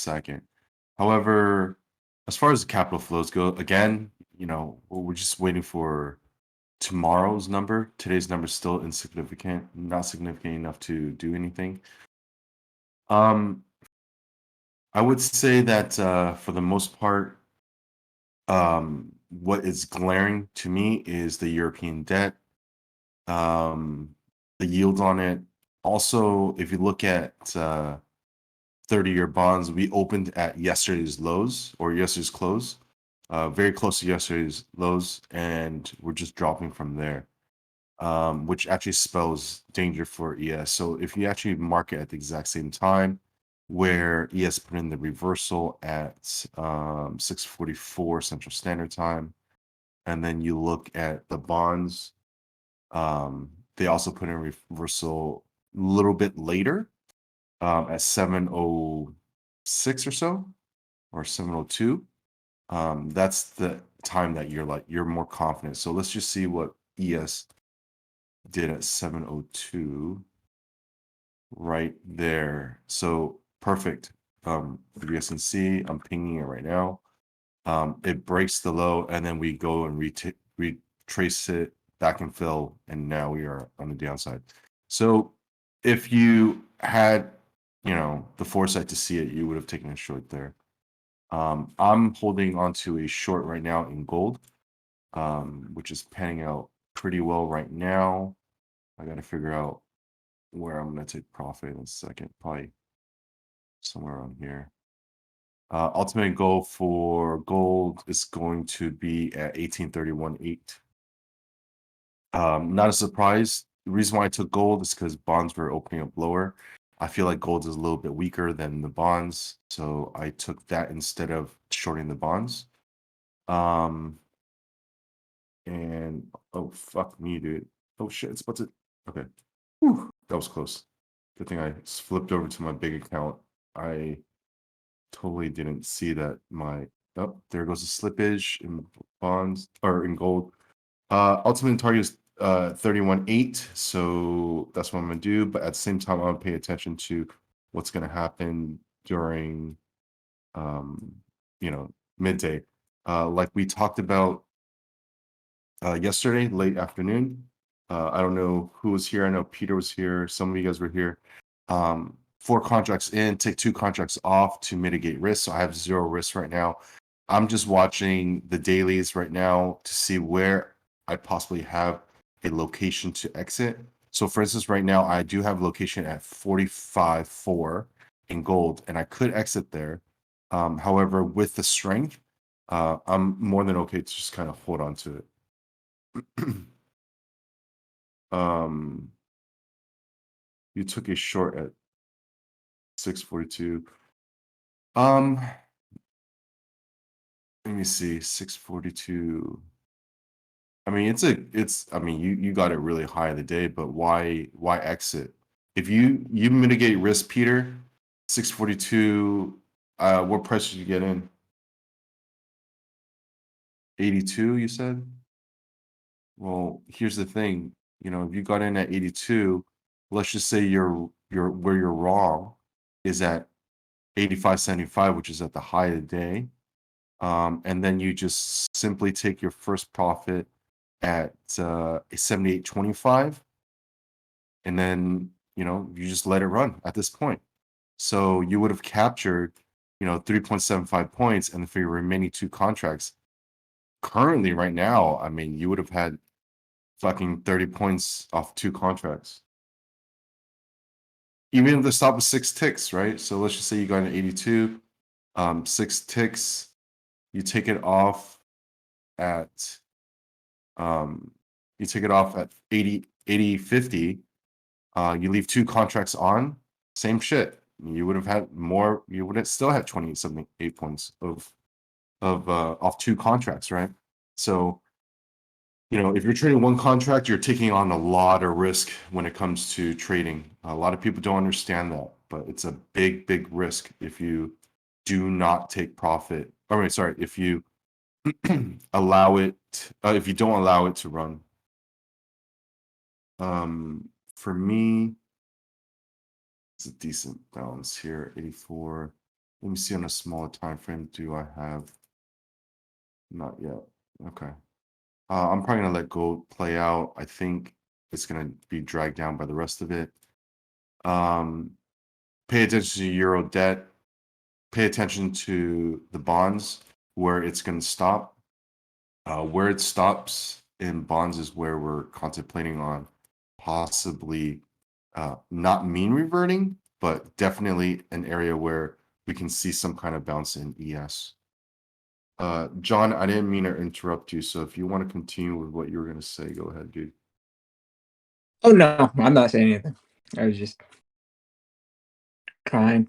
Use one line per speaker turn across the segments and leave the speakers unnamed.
second. However, as far as the capital flows go, again, we're just waiting for tomorrow's number. Today's number is still insignificant, not significant enough to do anything. Um, I would say that for the most part, what is glaring to me is the European debt, um, the yield on it. Also, if you look at 30-year bonds, we opened at yesterday's lows or yesterday's close, very close to yesterday's lows, and we're just dropping from there, which actually spells danger for ES. So if you actually mark it at the exact same time, where ES put in the reversal at 6:44 Central Standard Time, and then you look at the bonds, they also put in reversal a little bit later, at 7:06 or so, or 7:02. That's the time that you're more confident. So let's just see what ES did at 7:02 right there. So perfect. The BSNC, I'm pinging it right now. It breaks the low, and then we go and retrace it back and fill, and now we are on the downside. So if you had, the foresight to see it, you would have taken a short there. I'm holding on to a short right now in gold, which is panning out pretty well right now. I got to figure out where I'm going to take profit in a second, probably somewhere around here. Ultimate goal for gold is going to be at 1831.8. Not a surprise. The reason why I took gold is because bonds were opening up lower. I feel like gold is a little bit weaker than the bonds, so I took that instead of shorting the bonds. And oh fuck me, dude. Oh shit, it's about to. Okay, whew, that was close. Good thing I flipped over to my big account. I totally didn't see that oh, there goes the slippage in bonds or in gold. Ultimate target is 31.8, so that's what I'm gonna do. But at the same time, I'm gonna pay attention to what's gonna happen during midday. Like we talked about yesterday, late afternoon. I don't know who was here. I know Peter was here. Some of you guys were here. 4 contracts in, take 2 contracts off to mitigate risk. So I have 0 risk right now. I'm just watching the dailies right now to see where I possibly have a location to exit. So for instance, right now I do have a location at 45.4 in gold, and I could exit there. However, with the strength, I'm more than okay to just kind of hold on to it. You took a short at 6:42. Let me see, 6:42. I mean, I mean, you got it really high in the day, but why exit? If you mitigate risk, Peter, 6:42, what price did you get in? 82, you said? Well, here's the thing, if you got in at 82, let's just say where you're wrong is at 85.75, which is at the high of the day. And then you just simply take your first profit at 78.25, and then you just let it run at this point. So you would have captured 3.75 points, and for your remaining 2 contracts, currently right now, I mean, you would have had fucking 30 points off 2 contracts. Even if the stop was 6 ticks, right? So let's just say you got an 82, 6 ticks, you take it off at 80.50. You leave 2 contracts on, same shit. You would have had more. You would have still had 20 something 8 points of off 2 contracts, right? So if you're trading 1 contract, you're taking on a lot of risk when it comes to trading. A lot of people don't understand that, but it's a big risk if you do not take profit. Sorry, if you allow it, if you don't allow it to run. For me, it's a decent balance here, 84. Let me see on a smaller time frame. Do I have? Not yet. Okay. I'm probably gonna let gold play out. I think it's gonna be dragged down by the rest of it. Pay attention to euro debt. Pay attention to the bonds where it's going to stop. Where it stops in bonds is where we're contemplating on possibly not mean reverting, but definitely an area where we can see some kind of bounce in ES. John, I didn't mean to interrupt you, so if you want to continue with what you were going to say, go ahead, dude.
Oh no, I'm not saying anything. I was just crying.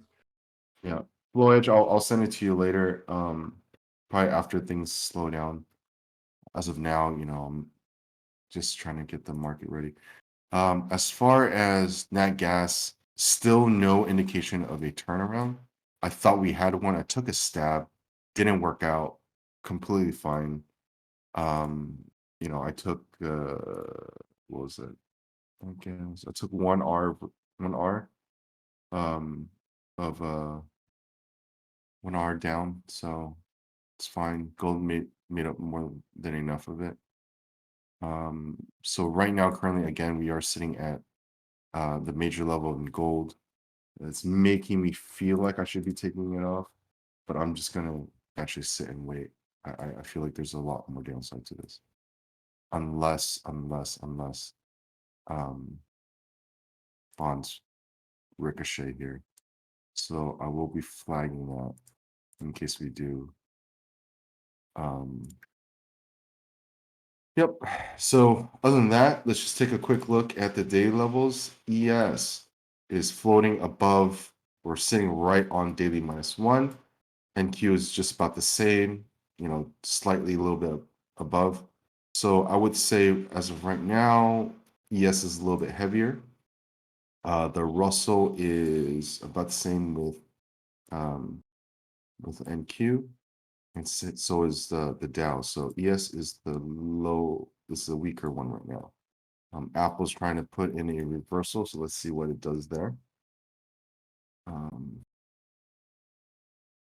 Yeah. Voyage, I'll send it to you later. Probably after things slow down. As of now, I'm just trying to get the market ready. As far as nat gas, still no indication of a turnaround. I thought we had one. I took a stab, didn't work out, completely fine. I took what was it? I guess I took 1 R of 1 hour down, so it's fine. Gold made up more than enough of it. So right now, currently, again, we are sitting at the major level in gold. It's making me feel like I should be taking it off, but I'm just gonna actually sit and wait. I feel like there's a lot more downside to this, unless um, bonds ricochet here. So I will be flagging that in case we do. Yep. So other than that, let's just take a quick look at the daily levels. ES is floating above or sitting right on daily -1. NQ is just about the same, slightly a little bit above. So I would say as of right now, ES is a little bit heavier. The Russell is about the same with NQ. And so is the Dow. So ES is the low. This is a weaker one right now. Apple's trying to put in a reversal, so let's see what it does there.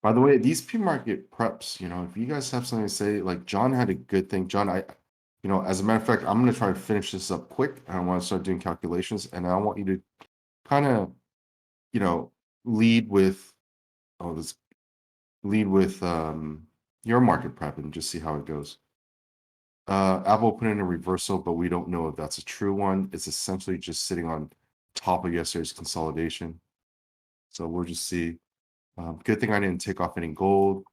By the way, these pre-market preps, if you guys have something to say, like John had a good thing. John, as a matter of fact, I'm gonna try to finish this up quick. I want to start doing calculations, and I want you to kind of, lead with, this lead with your market prep and just see how it goes. Apple put in a reversal, but we don't know if that's a true one. It's essentially just sitting on top of yesterday's consolidation. So we'll just see. Good thing I didn't take off any gold.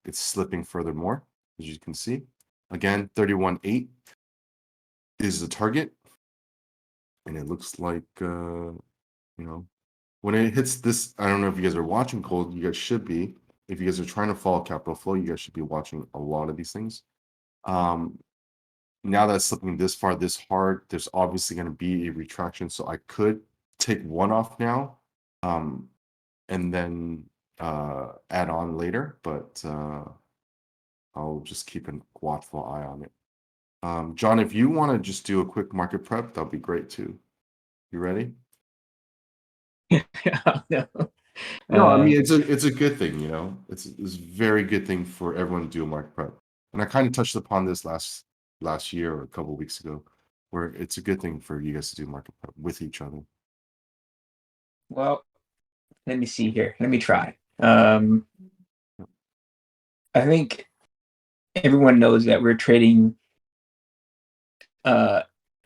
It's slipping furthermore, as you can see. Again, 31.8 is the target. And it looks like, when it hits this, I don't know if you guys are watching gold, you guys should be. If you guys are trying to follow capital flow, you guys should be watching a lot of these things. Now that it's slipping this far, this hard, there's obviously going to be a retraction. So I could take one off now, and then add on later, but I'll just keep a watchful eye on it. John, if you want to just do a quick market prep, that'll be great too. You ready?
No.
No, I mean it's a good thing, It's a very good thing for everyone to do a market prep. And I kind of touched upon this last year or a couple of weeks ago, where it's a good thing for you guys to do market prep with each other.
Well, let me see here. Let me try. I think everyone knows that we're trading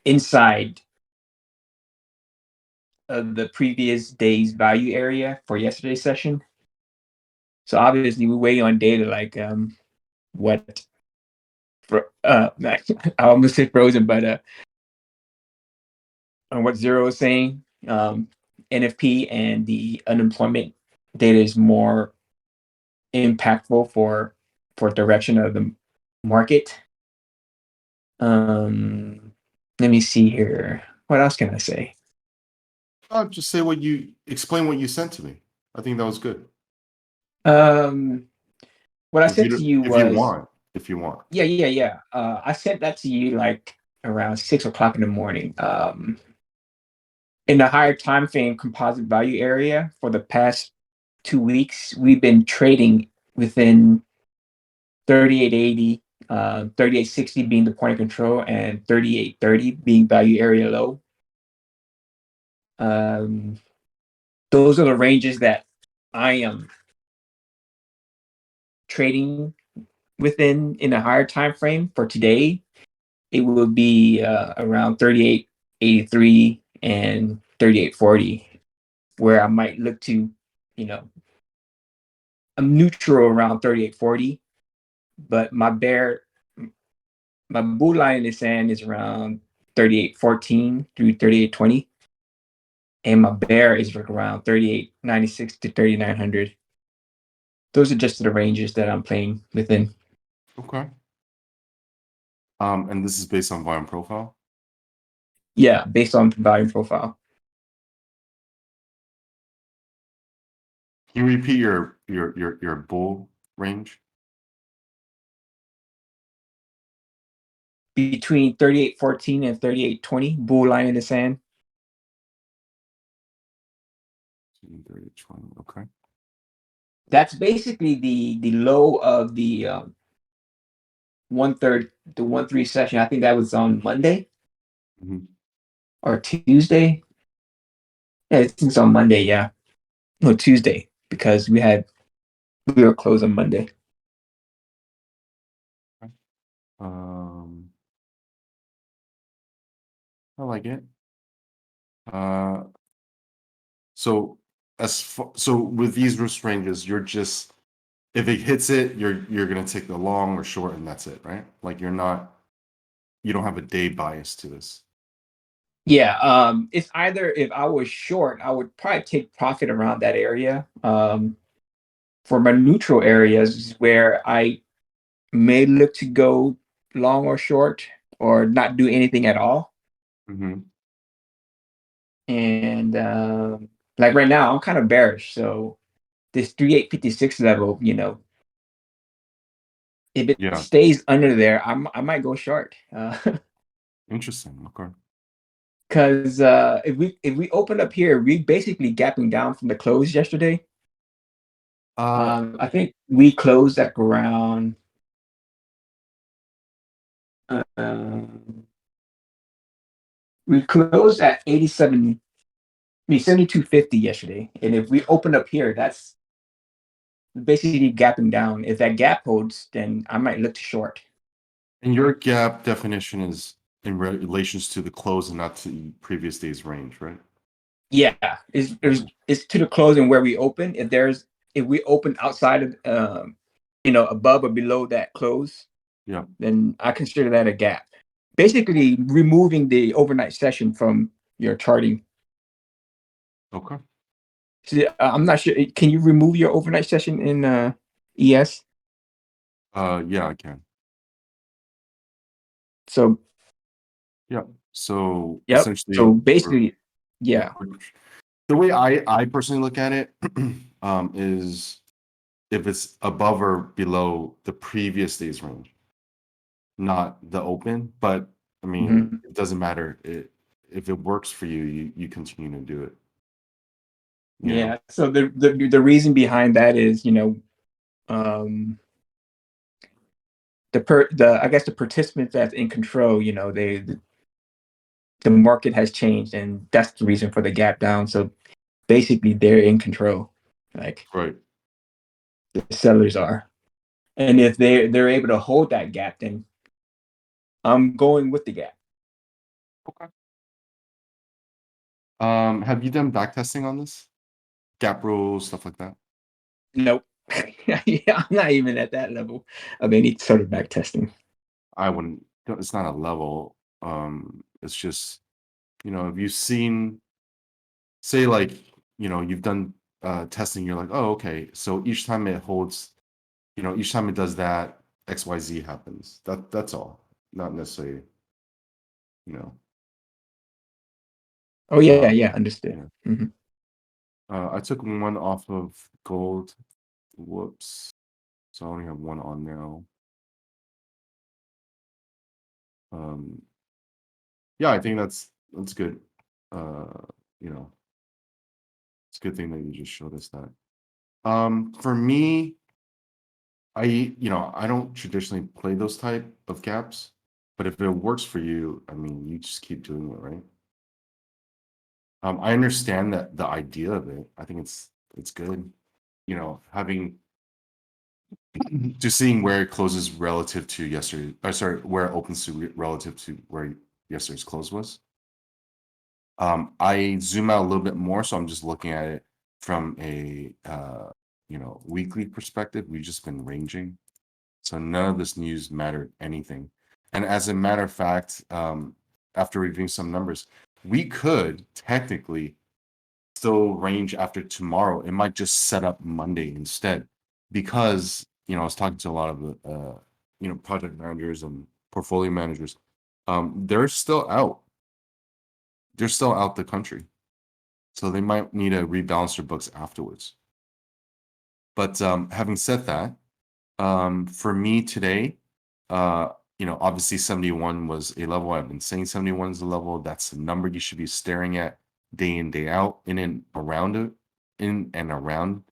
inside of the previous day's value area for yesterday's session. So obviously we're waiting on data like what I almost said frozen, but on what Zero is saying, NFP and the unemployment data is more impactful for direction of the market. Let me see here. What else can I say?
Just say explain what you sent to me. I think that was good.
What I said to you
if you
was,
want, if you want.
yeah. I sent that to you like around 6 o'clock in the morning. In the higher time frame composite value area for the past 2 weeks, we've been trading within 3880, 3860 being the point of control, and 3830 being value area low. Um, those are the ranges that I am trading within in a higher time frame. For today, it will be around 3883 and 3840, where I might look to, you know, I'm neutral around 3840, but my bull line in the sand is around 3814 through 3820, and my bear is like around 3896 to 3900. Those are just the ranges that I'm playing within.
Okay. And this is based on volume profile.
Yeah, based on volume profile.
Can you repeat your bull range?
Between 3814 and 3820, bull line in the sand.
30, 20. Okay.
That's basically the low of the 1/3 session. I think that was on Monday
Mhm.
or Tuesday. Yeah, I think it's on Monday. Yeah, no, Tuesday, because we were closed on Monday.
Um, I like it. Uh, so so with these risk ranges, you're just if it hits it, you're gonna take the long or short, and that's it, right? Like you don't have a day bias to this.
Yeah, it's either if I was short, I would probably take profit around that area. For my neutral areas is where I may look to go long or short or not do anything at all.
Mm-hmm.
And like right now, I'm kind of bearish. So this 3856 level, if it
Yeah,
stays under there, I might go short.
interesting. Okay.
Because if we open up here, we basically gapping down from the close yesterday.
Uh,
I think we closed at around we closed at 87, I mean 7250 yesterday. And if we open up here, that's basically gapping down. If that gap holds, then I might look to short.
and your gap definition is in relations to the close and not to the previous day's range, right?
Yeah,
Okay.
it's to the closing where we open. If we open outside of above or below that close,
Yeah.
then I consider that a gap. Basically, removing the overnight session from your charting.
Okay.
See, I'm not sure. Can you remove your overnight session in ES?
Yeah, I can.
So,
Yeah. So
yep. So
essentially,
basically,
yeah,
yeah.
the way I personally look at it is if it's above or below the previous day's range, not the open. But I mean,
Mhm.
it doesn't matter. If it works for you, you continue to do it. You know.
Yeah. So the reason behind that is, um, the I guess the participants that's in control, the market has changed, and that's the reason for the gap down. So basically, they're in control, like
Right.
the sellers are, and if they're able to hold that gap, then I'm going with the gap.
Okay. Have you done back testing on this? Gap rules, stuff like that?
Nope. Yeah, I'm not even at that level of any sort of back testing.
I wouldn't. It's not a level. It's just if you've seen, say, like you've done testing, you're like, oh, okay. So each time it holds, each time it does that, XYZ happens. That's all. Not necessarily, you know.
Oh yeah,
Uh,
yeah, understood.
yeah.
Hmm.
I took one off of gold. Whoops. So I only have one on now. Um, yeah, I think that's good. Uh, you know, it's a good thing that you just showed us that. For me, I don't traditionally play those type of gaps, but if it works for you, I mean, you just keep doing it, right? I understand that the idea of it. I think it's good. Having just seeing where it closes relative to yesterday. Sorry, where it opens to relative to where yesterday's close was. I zoom out a little bit more, so I'm just looking at it from a weekly perspective. We've just been ranging, so none of this news mattered anything. And as a matter of fact, after reviewing some numbers, we could technically still range after tomorrow. It might just set up Monday instead, because I was talking to a lot of the project managers and portfolio managers. They're still out. They're still out the country, so they might need to rebalance their books afterwards. But having said that, for me today, obviously 71 was a level. I've been saying 71 is a level. That's the number you should be staring at day in, day out, in and around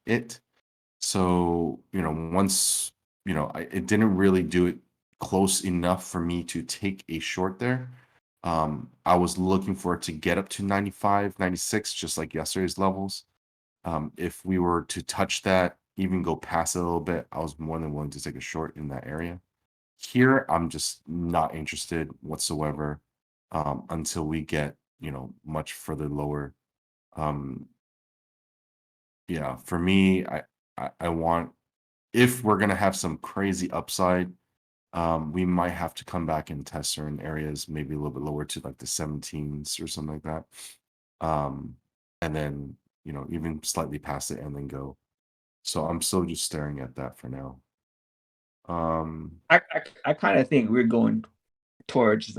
it. So, once, it didn't really do it close enough for me to take a short there. I was looking for it to get up to 95, 96, just like yesterday's levels. If we were to touch that, even go past it a little bit, I was more than willing to take a short in that area. Here, I'm just not interested whatsoever, until we get, much further lower. Um, yeah, for me, I want, if we're gonna have some crazy upside, we might have to come back and test certain areas, maybe a little bit lower to like the 17s or something like that. And then, even slightly past it and then go. So I'm still just staring at that for now.
I kind of think we're going towards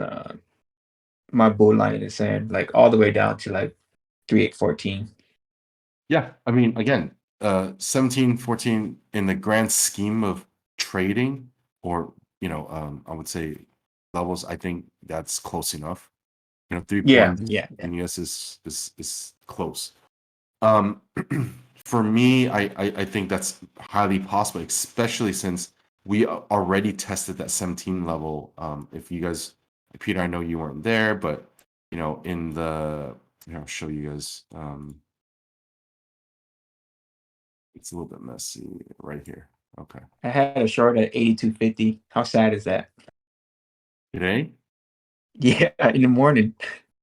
my bull line in the sand, like all the way down to like 3814.
Yeah, I mean, again, 17, 14 in the grand scheme of trading, or, I would say levels, I think that's close enough. Three
Yeah,
points
yeah, yeah.
in US is close. Um, for me, I think that's highly possible, especially since we already tested that 17 level. If you guys, Peter, I know you weren't there, but in the, I'll show you guys. It's a little bit messy right here. Okay.
I had a short at 8250. How sad is that?
Today,
Yeah, in the morning.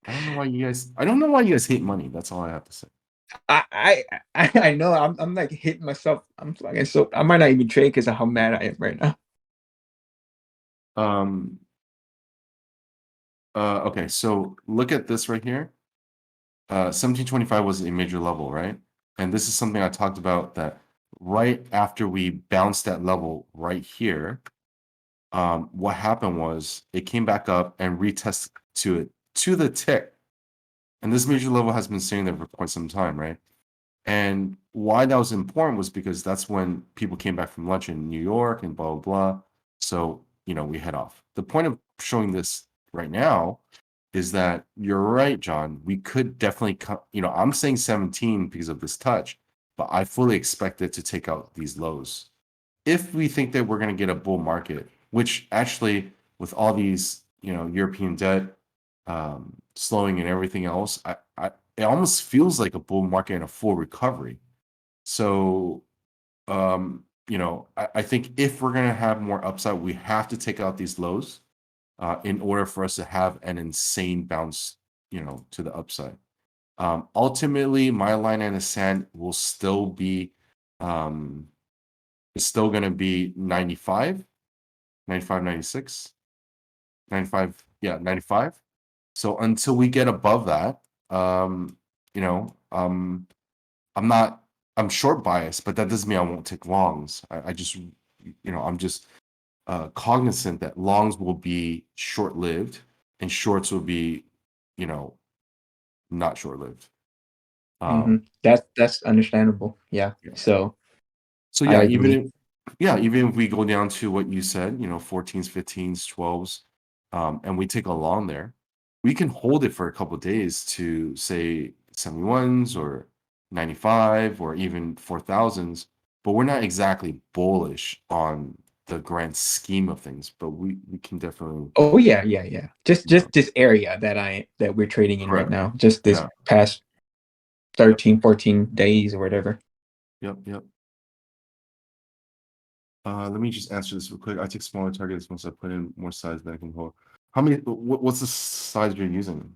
I don't know why you guys hate money. That's all I have to say.
I know. I'm like hitting myself. I'm fucking so. I might not even trade because of how mad I am right now.
Um, okay, so look at this right here. 1725 was a major level, right? And this is something I talked about, that right after we bounced that level right here, what happened was it came back up and retested to the tick. And this major level has been sitting there for quite some time, right? And why that was important was because that's when people came back from lunch in New York and blah, blah, blah. So, we head off. The point of showing this right now is that you're right, John. We could definitely come, I'm saying 17 because of this touch, but I fully expect it to take out these lows. If we think that we're going to get a bull market, which actually, with all these, European debt slowing and everything else, it almost feels like a bull market and a full recovery. So, I think if we're going to have more upside, we have to take out these lows, in order for us to have an insane bounce, to the upside. Ultimately, my line in the sand will still be, it's still going to be 95, 95, 96, 95. Yeah, 95. So until we get above that, um, you know, um, I'm not, I'm short biased, but that doesn't mean I won't take longs. I just, I'm just cognizant that longs will be short lived and shorts will be, you know, not short lived.
That's understandable. Yeah.
Yeah.
So
So
I
yeah,
agree.
even if we go down to what you said, 14s, 15s, 12s, and we take a long there, we can hold it for a couple of days to say 71s or 95 or even 4000s. but we're not exactly bullish on the grand scheme of things. But we can definitely,
Oh yeah. Just
yeah,
this area that we're trading in right
correct,
now. Just this
yeah,
past
yep,
13, 14 days or whatever.
yep. Let me just answer this real quick. I take smaller targets once I put in more size than I can hold. How many? What's the size you're using?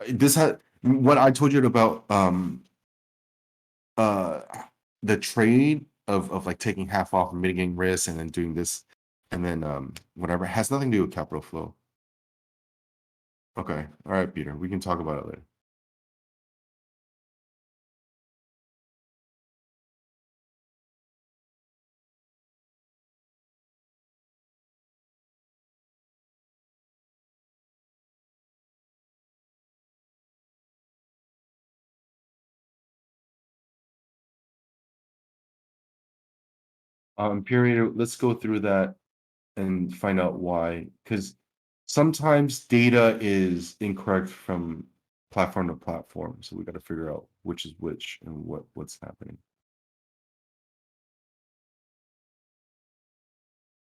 This had what I told you about. Uh, the trade of like taking half off and mitigating risk, and then doing this, and then whatever has nothing to do with capital flow. Okay, all right, Peter. We can talk about it later. Period. Let's go through that and find out why. Because sometimes data is incorrect from platform to platform, so we got to figure out which is which and what's happening.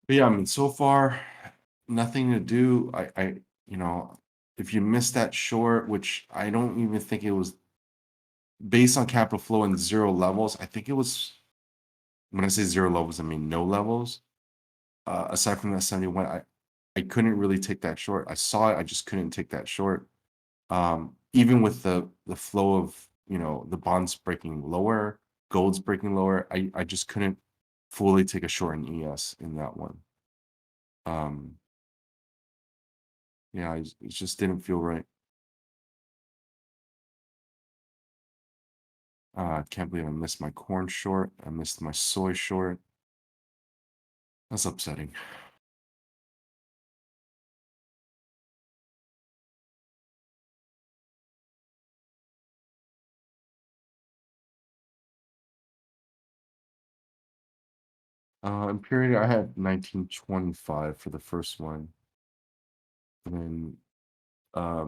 But yeah, I mean, so far, nothing to do. You know, if you missed that short, which I don't even think it was based on capital flow and zero levels. I think it was, when I say zero levels, I mean no levels. Aside from that 71, I couldn't really take that short. I saw it, I just couldn't take that short. Even with the flow of, the bonds breaking lower, gold's breaking lower, I just couldn't fully take a short in ES in that one. Um, yeah, it just didn't feel right. I can't believe I missed my corn short. I missed my soy short. That's upsetting. In period, I had 1925 for the first one, and then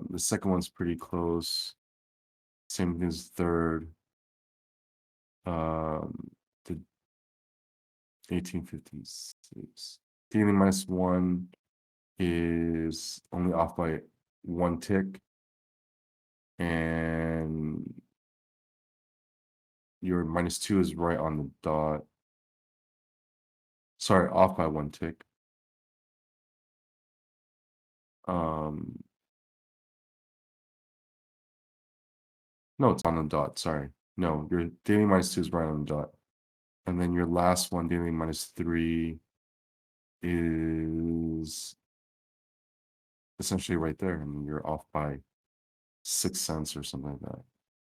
the second one's pretty close. Same thing as third. The 1856. Daily minus one is only off by one tick, and your minus two is right on the dot. Sorry, off by one tick. Um, no, it's on the dot. Sorry. No, your daily minus two is right on the dot. And then your last one, daily minus three, is essentially right there. I mean, you're off by 6 cents or something like that,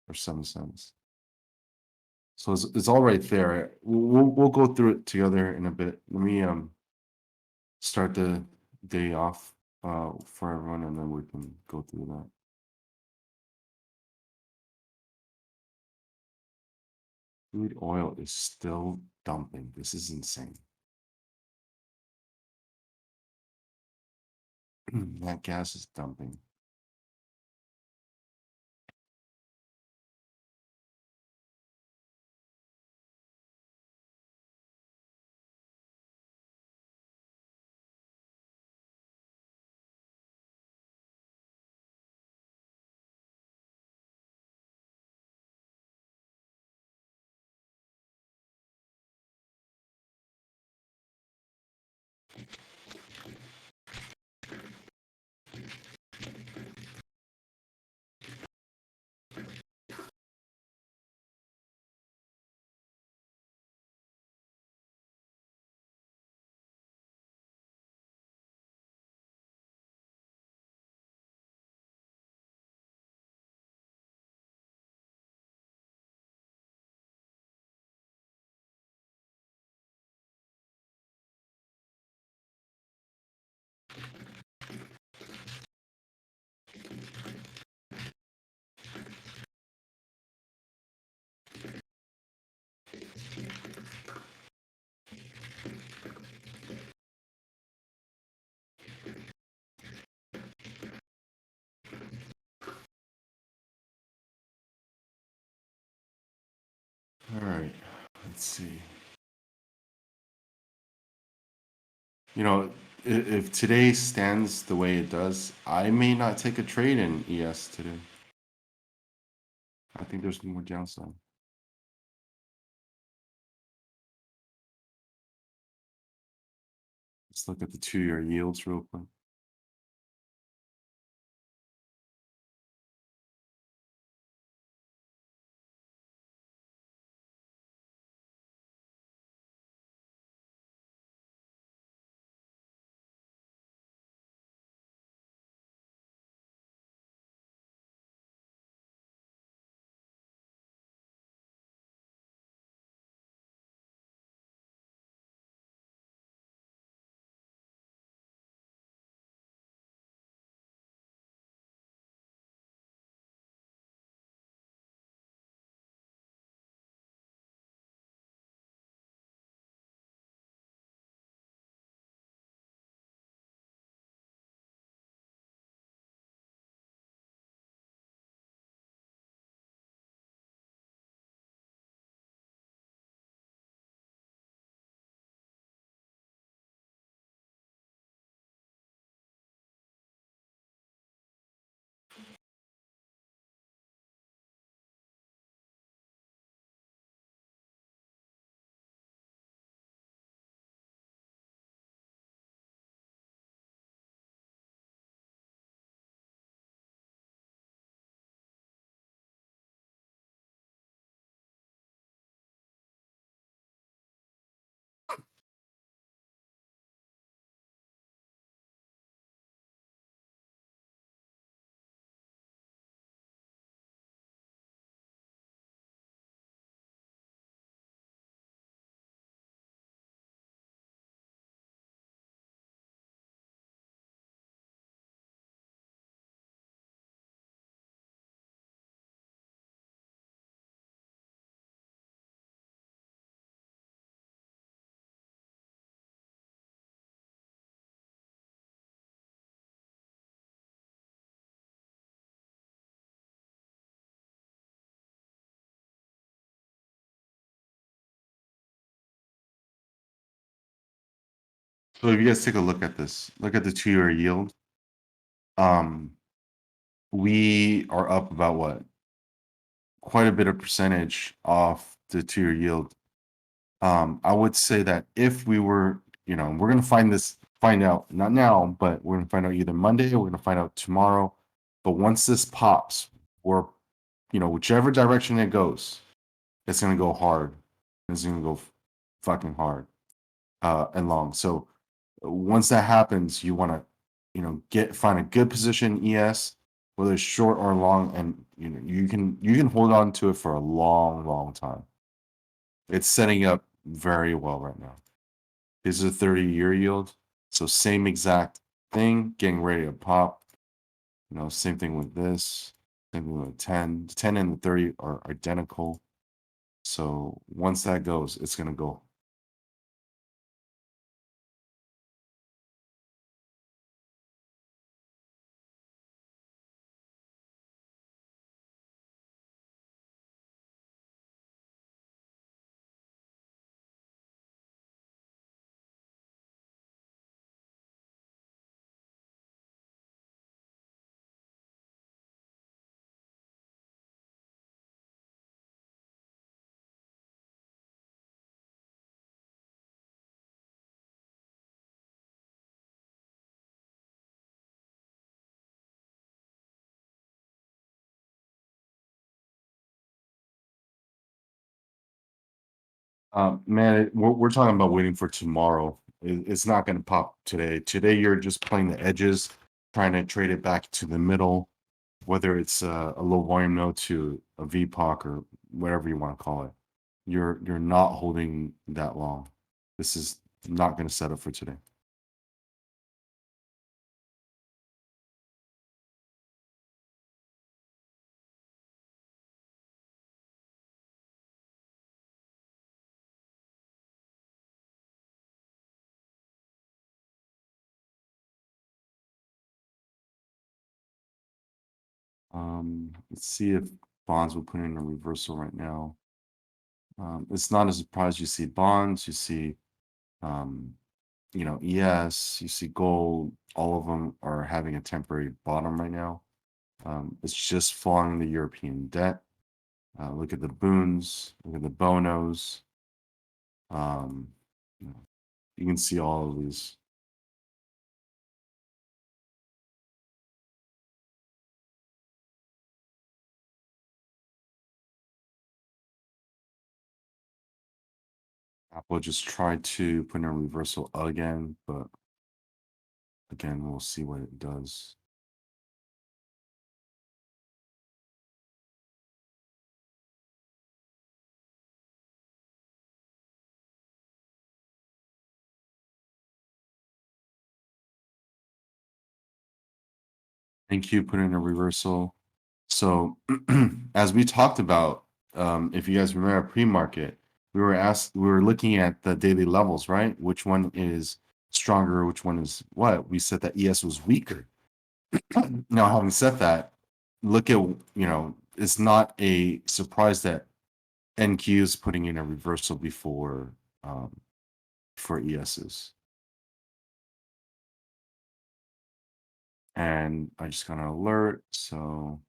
or 7 cents. So it's all right there. We'll go through it together in a bit. Let me start the day off for everyone, and then we can go through that. Crude oil is still dumping. This is insane. That gas is dumping. All right. Let's see. You know, if today stands the way it does, I may not take a trade in ES today. I think there's more downside. Let's look at the 2-year yields real quick. So if you guys take a look at this, look at the 2-year yield. Um, we are up about what? Quite a bit of percentage off the 2-year yield. I would say that if we were, we're gonna find out not now, but we're gonna find out either Monday or we're gonna find out tomorrow. But once this pops, or whichever direction it goes, it's gonna go hard. It's gonna go fucking hard and long. So once that happens, you want to, find a good position in ES, whether it's short or long, and you can hold on to it for a long, long time. It's setting up very well right now. This is a 30-year yield, so same exact thing, getting ready to pop. Same thing with this. Same thing with 10. The 10 and the 30 are identical. So once that goes, it's gonna go. Man, we're talking about waiting for tomorrow. It's not going to pop today. Today, you're just playing the edges, trying to trade it back to the middle, whether it's a low volume node to a VPOC or whatever you want to call it. You're not holding that long. This is not going to set up for today. Let's see if bonds will put in a reversal right now. It's not a surprise. You see bonds, you see, um, ES, you see gold. All of them are having a temporary bottom right now. It's just following the European debt. Look at the boons, look at the bonos. Um, you know, you can see all of these. Apple just tried to put in a reversal again, but again, we'll see what it does. Thank you, put in a reversal. So as we talked about, if you guys remember pre-market, we were looking at the daily levels, right? Which one is stronger, which one is what? We said that ES was weaker. Now, having said that, look at, it's not a surprise that NQ is putting in a reversal before for ESs. And I just got an alert. So, all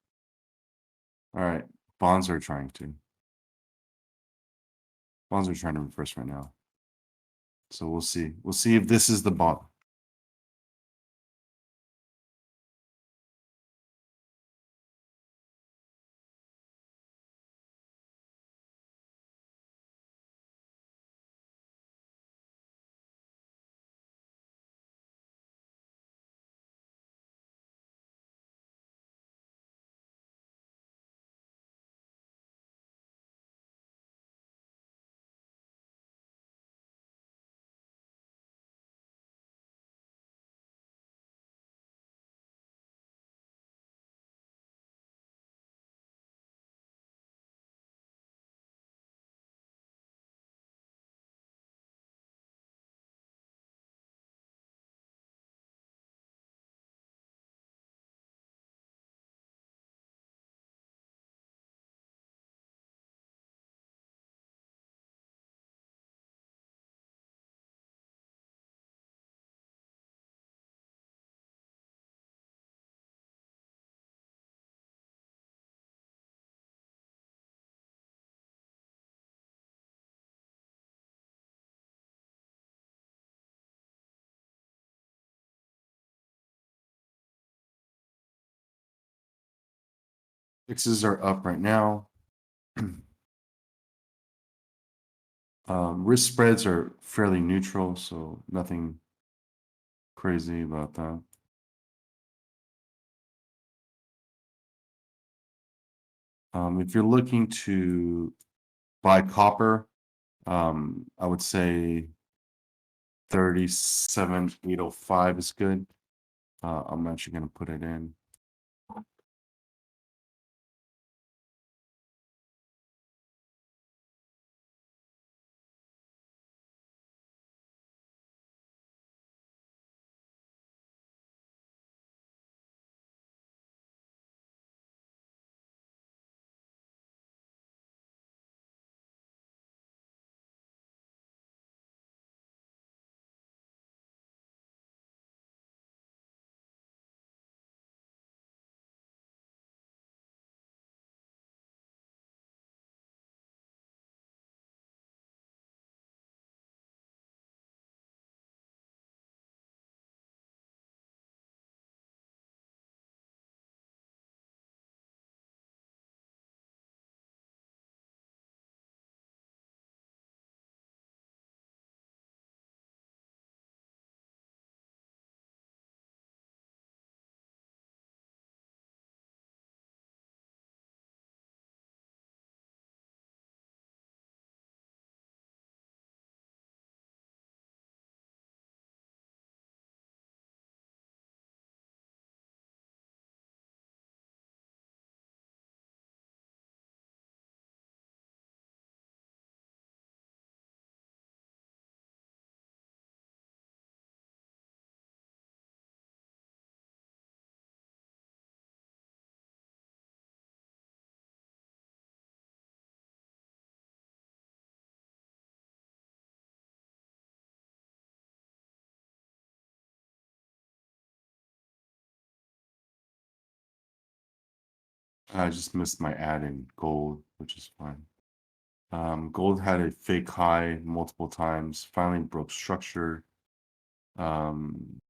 right, bonds are trying to. Bonds are trying to reverse right now. So we'll see. We'll see if this is the bond. Fixes are up right now. Risk spreads are fairly neutral, so nothing crazy about that. If you're looking to buy copper, I would say 37,805 is good. I'm actually going to put it in. I just missed my ad in gold, which is fine. Gold had a fake high multiple times, finally broke structure, um,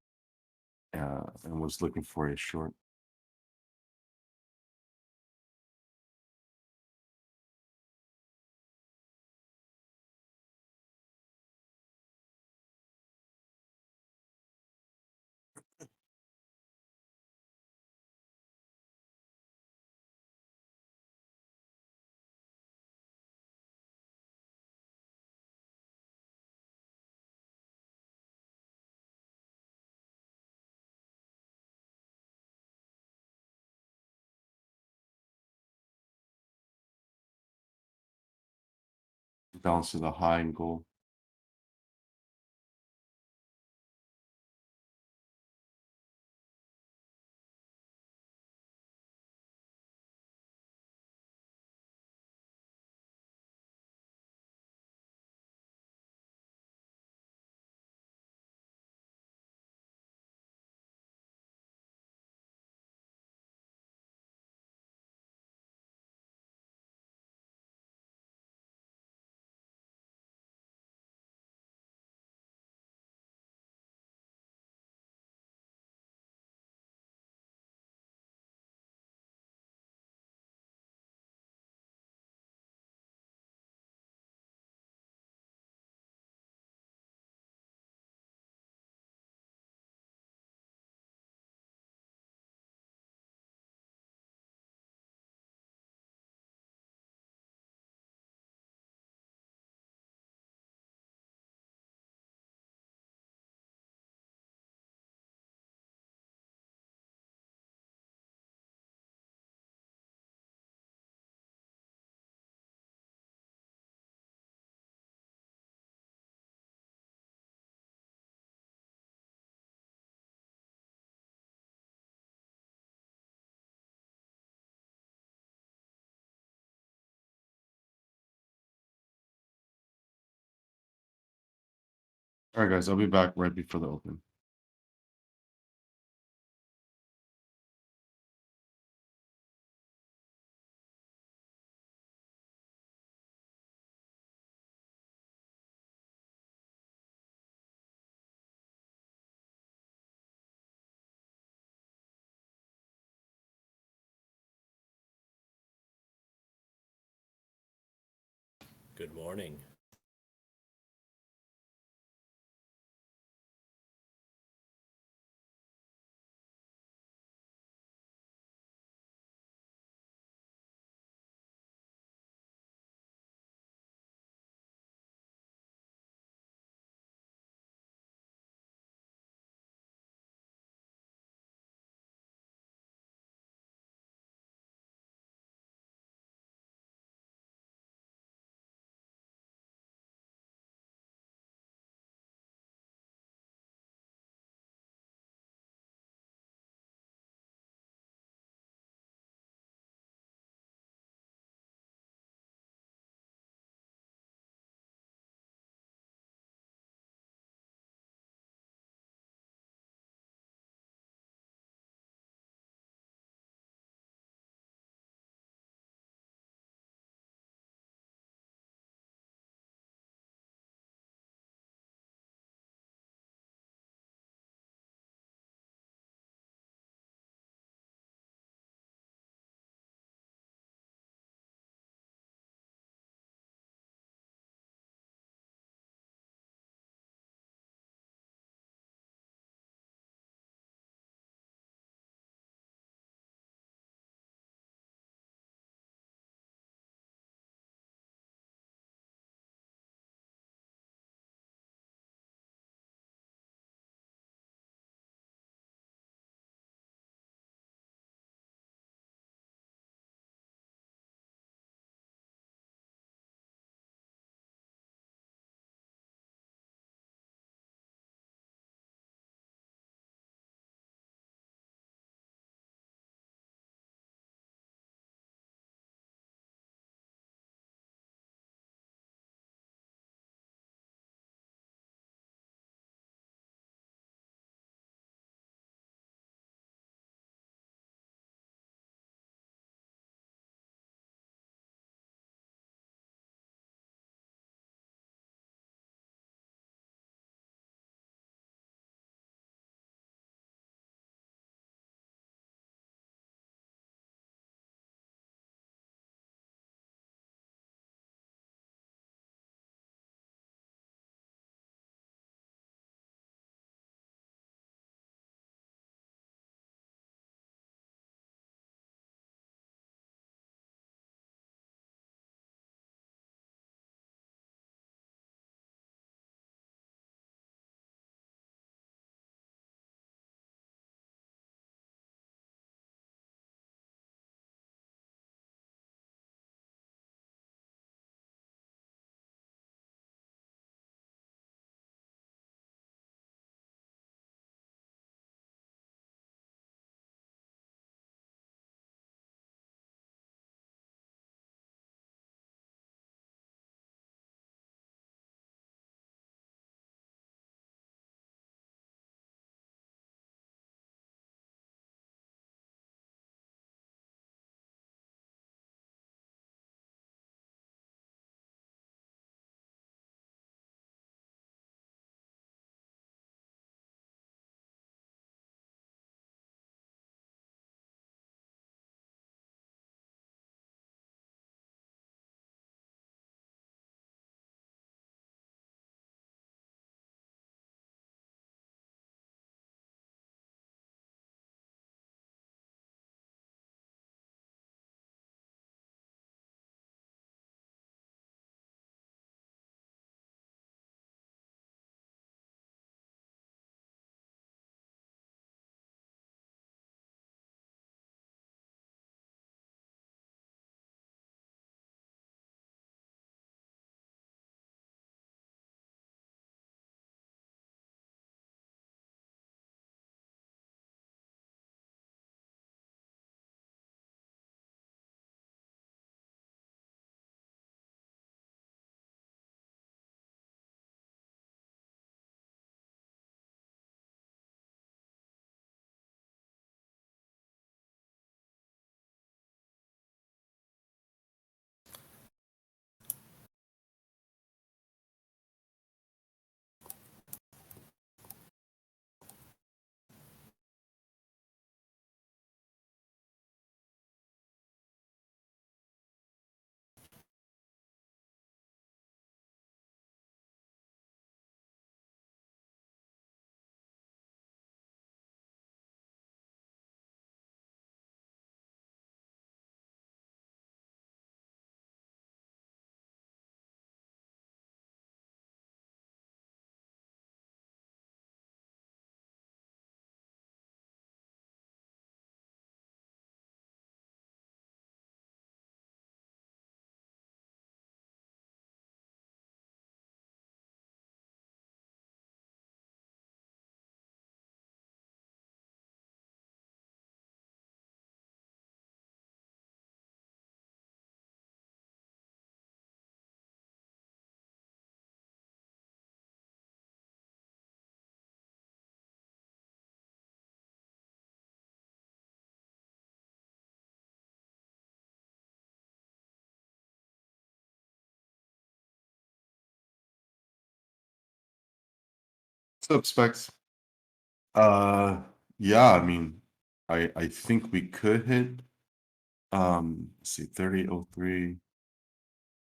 and was looking for a short. Bounce to the high in gold. All right, guys, I'll be back right before the open.
Good morning.
What's up, Specs? Yeah, I mean, I think we could hit let's see, 3003.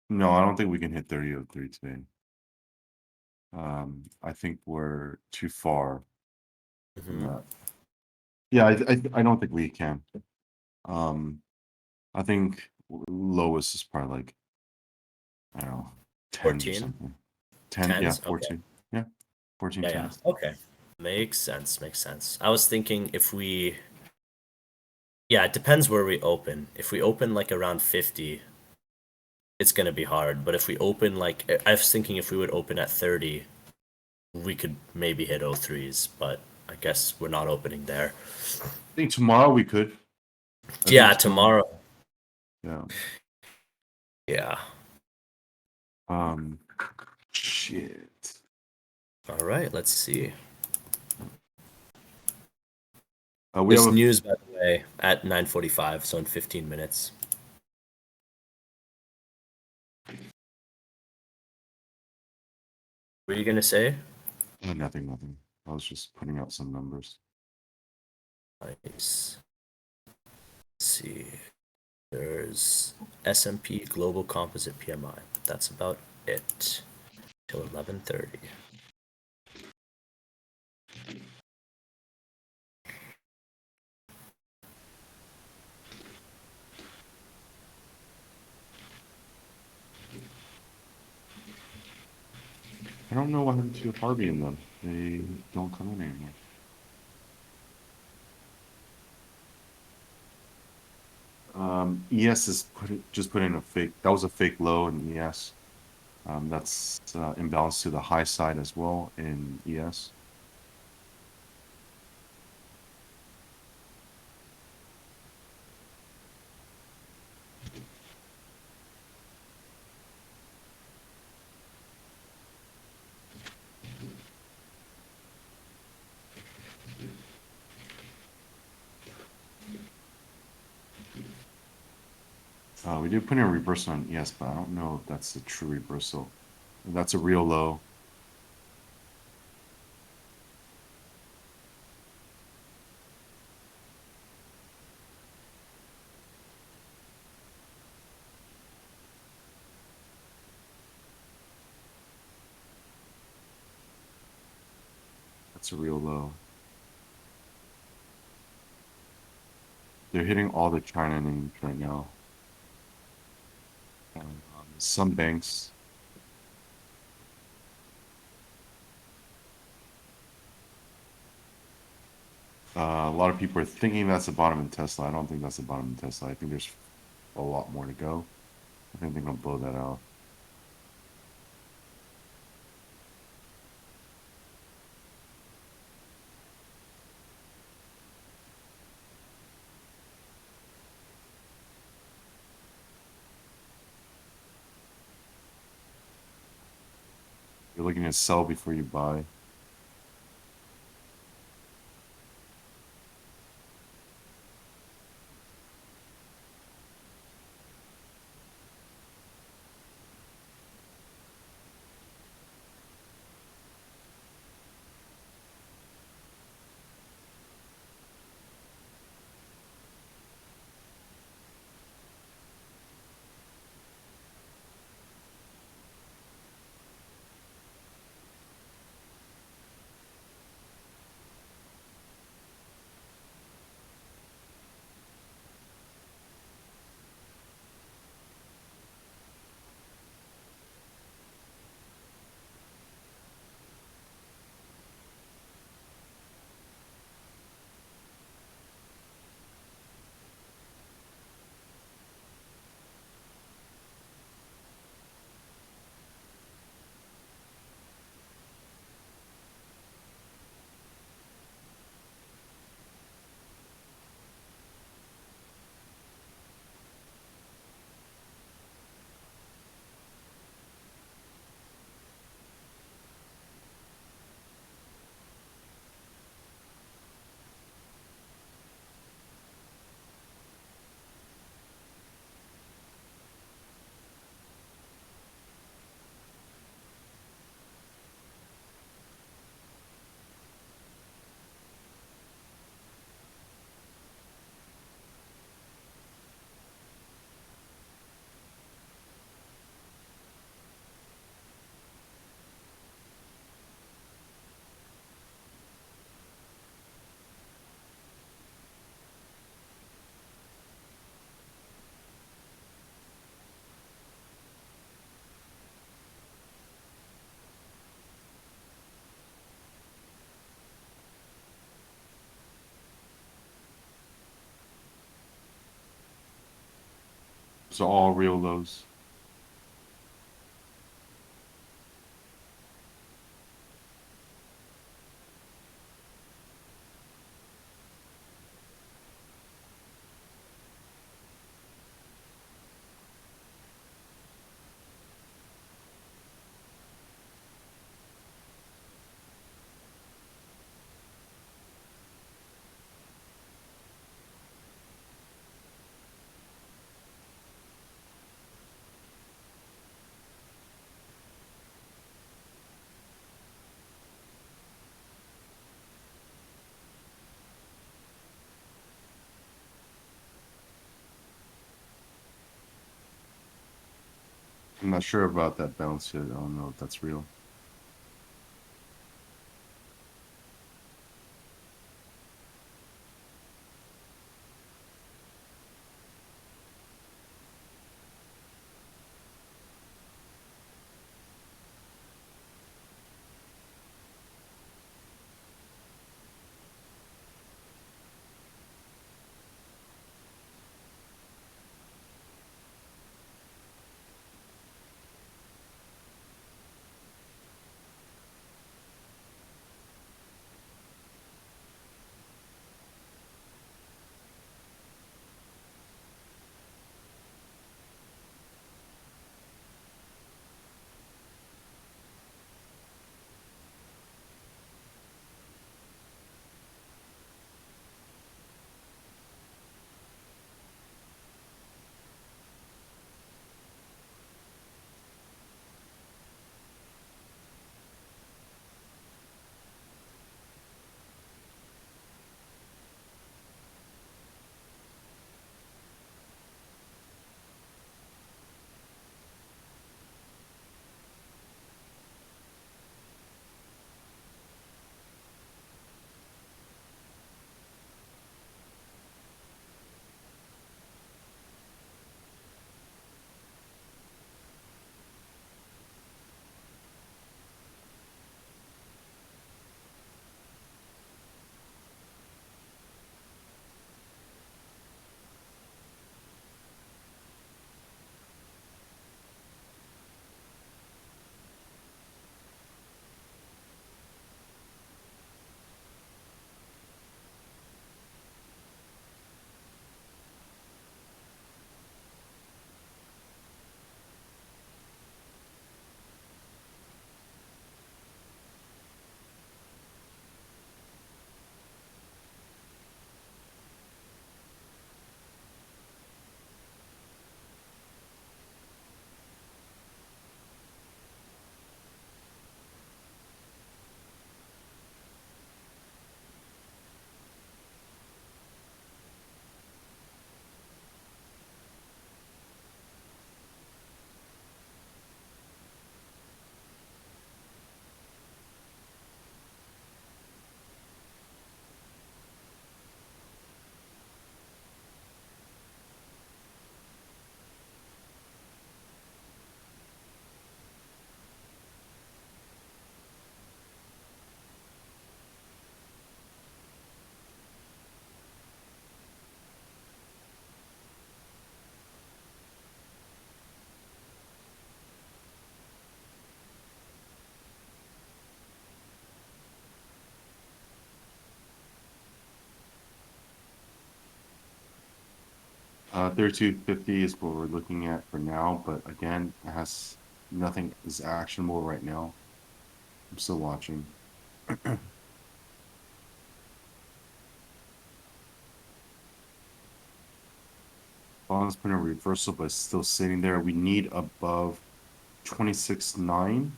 No, I don't think we can hit 3003 today. I think we're too far from
Mhm.
that. Yeah, I don't think we can. I think lowest is probably like, I don't know, 10s or
14?
something. 10, yeah,
10s? Okay.
14. Yeah, 14
Yeah, yeah.
10s.
Okay. Makes sense. Makes sense. I was thinking if we, yeah, it depends where we open. If we open like around 50, it's gonna be hard. But if we open like, I was thinking if we would open at 30, we could maybe hit 03s, but I guess we're not opening there.
I think tomorrow we could. I
Yeah,
think tomorrow.
tomorrow.
Yeah.
Yeah.
Um, shit.
All right, let's see.
We
This
have a
news, by the way, at 9:45, so in 15 minutes. What are you gonna say?
nothing, nothing. I was just putting out some numbers.
Nice. Let's see. There's S&P Global Composite PMI. That's about it. Till 11:30.
I don't know what happened to Harvey and them. They don't come in anymore. ES is just put in a fake. That was a fake low in ES. That's imbalanced to the high side as well in ES. We did put in a reversal on ES, but I don't know if that's a true reversal. That's a real low. That's a real low. They're hitting all the China names right now. Some banks. A lot of people are thinking that's the bottom in Tesla. I don't think that's the bottom in Tesla. I think there's a lot more to go. I think they're gonna blow that out. You're looking to sell before you buy. So all real lows. I'm not sure about that bounce yet. I don't know if that's real. . 3250 is what we're looking at for now, but again, it has nothing is actionable right now. I'm still watching. Bond's put in a reversal, but it's still sitting there. We need above 26.9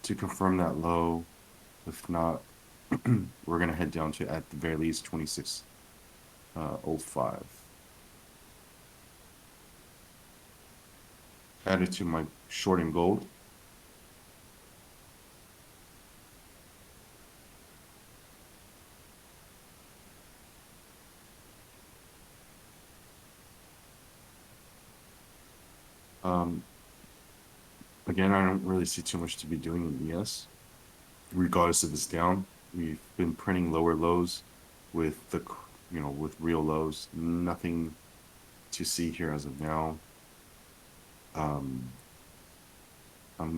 to confirm that low. If not, we're gonna head down to at the very least 26.05. Added to my short in gold. Again, I don't really see too much to be doing in ES, regardless if it's down. We've been printing lower lows with the, with real lows. Nothing to see here as of now. I'm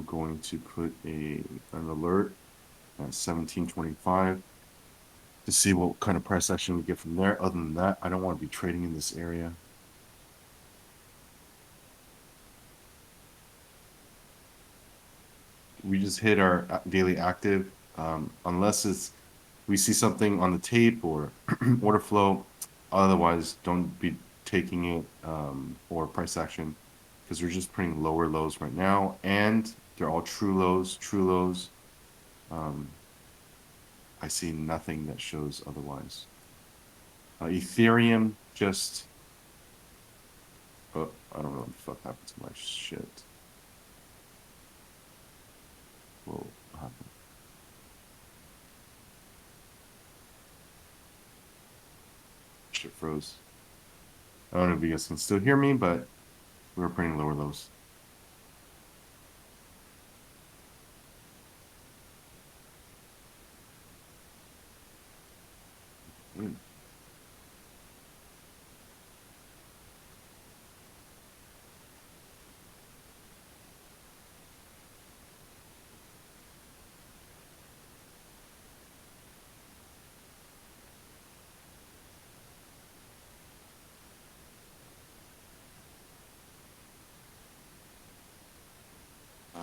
going to put an alert at 1725 to see what kind of price action we get from there. Other than that, I don't want to be trading in this area. We just hit our daily active, unless we see something on the tape or order flow. Otherwise, don't be taking it or price action, because we're just putting lower lows right now, and they're all true lows. I see nothing that shows otherwise. Ethereum just, oh, I don't know what the fuck happened to my shit. Whoa, what happened? Shit froze. I don't know if you guys can still hear me, but we're printing lower lows.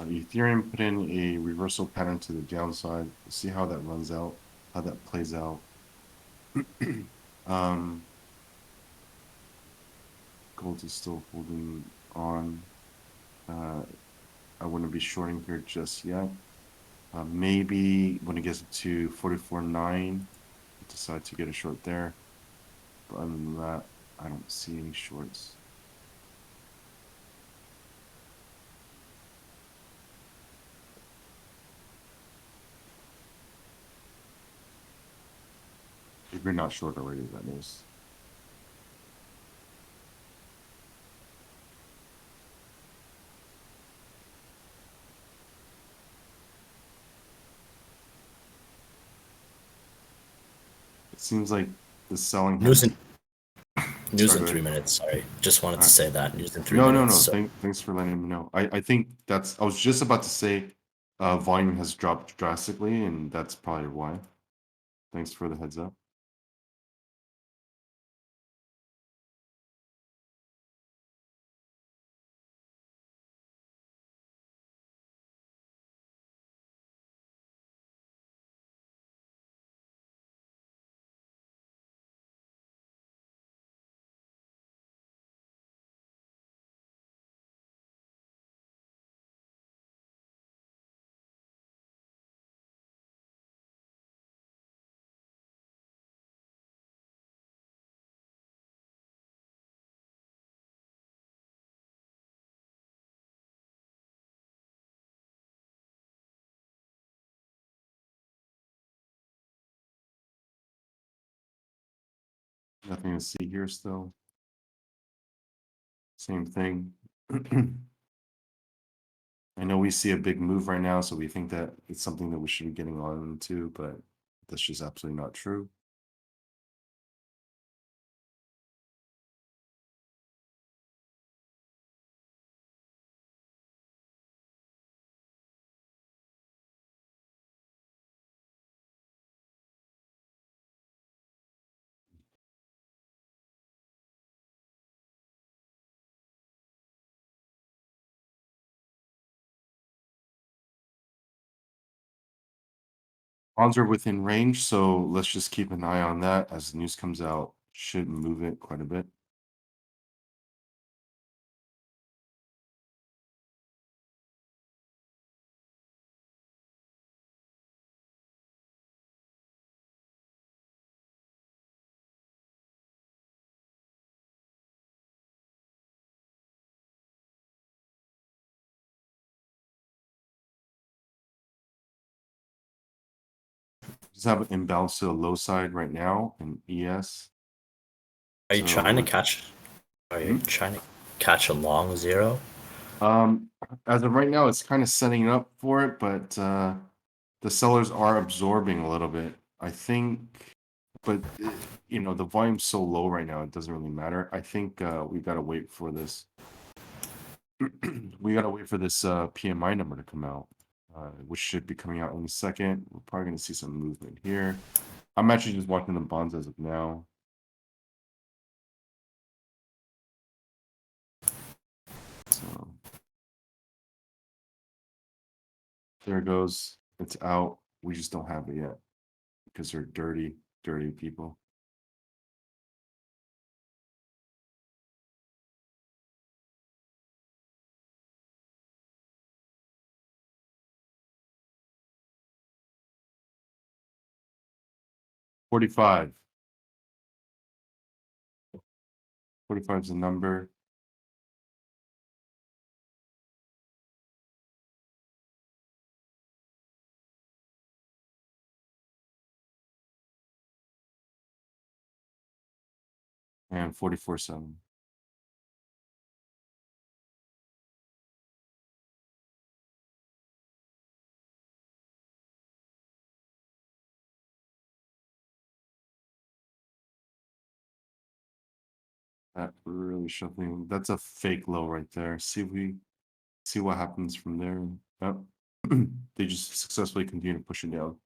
Ethereum put in a reversal pattern to the downside. We'll see how that runs out, how that plays out. Gold is still holding on. I wouldn't be shorting here just yet. Maybe when it gets to 44.9, decide to get a short there. But other than that, I don't see any shorts. If you're not short already, that is. It seems like the selling
News
has...
in news
Sorry,
in
go
3
ahead.
minutes. Sorry, just wanted to
Alright.
say that news in 3
No,
minutes.
no.
So
Thanks for letting me know. I think that's... I was just about to say volume has dropped drastically, and that's probably why. Thanks for the heads up. Nothing to see here still. Same thing. I know we see a big move right now, so we think that it's something that we should be getting on into, but that's just absolutely not true. Bonds are within range, so let's just keep an eye on that as the news comes out. Should move it quite a bit. Just have an imbalance to the low side right now in ES.
are you
So
trying to
we're-
catch? Are you
Hmm?
trying to catch a long zero?
As of right now, it's kind of setting up for it, but the sellers are absorbing a little bit. I think but you know, the volume's so low right now, it doesn't really matter. I think we gotta wait for this. We gotta wait for this PMI number to come out, which should be coming out in a second. We're probably gonna see some movement here. I'm actually just watching the bonds as of now. So there it goes. It's out. We just don't have it yet because they're dirty, dirty people. $45. 45 is the number. And 44.7. That really shuffling. That's a fake low right there. See what happens from there. Oh, they just successfully continue to push it down.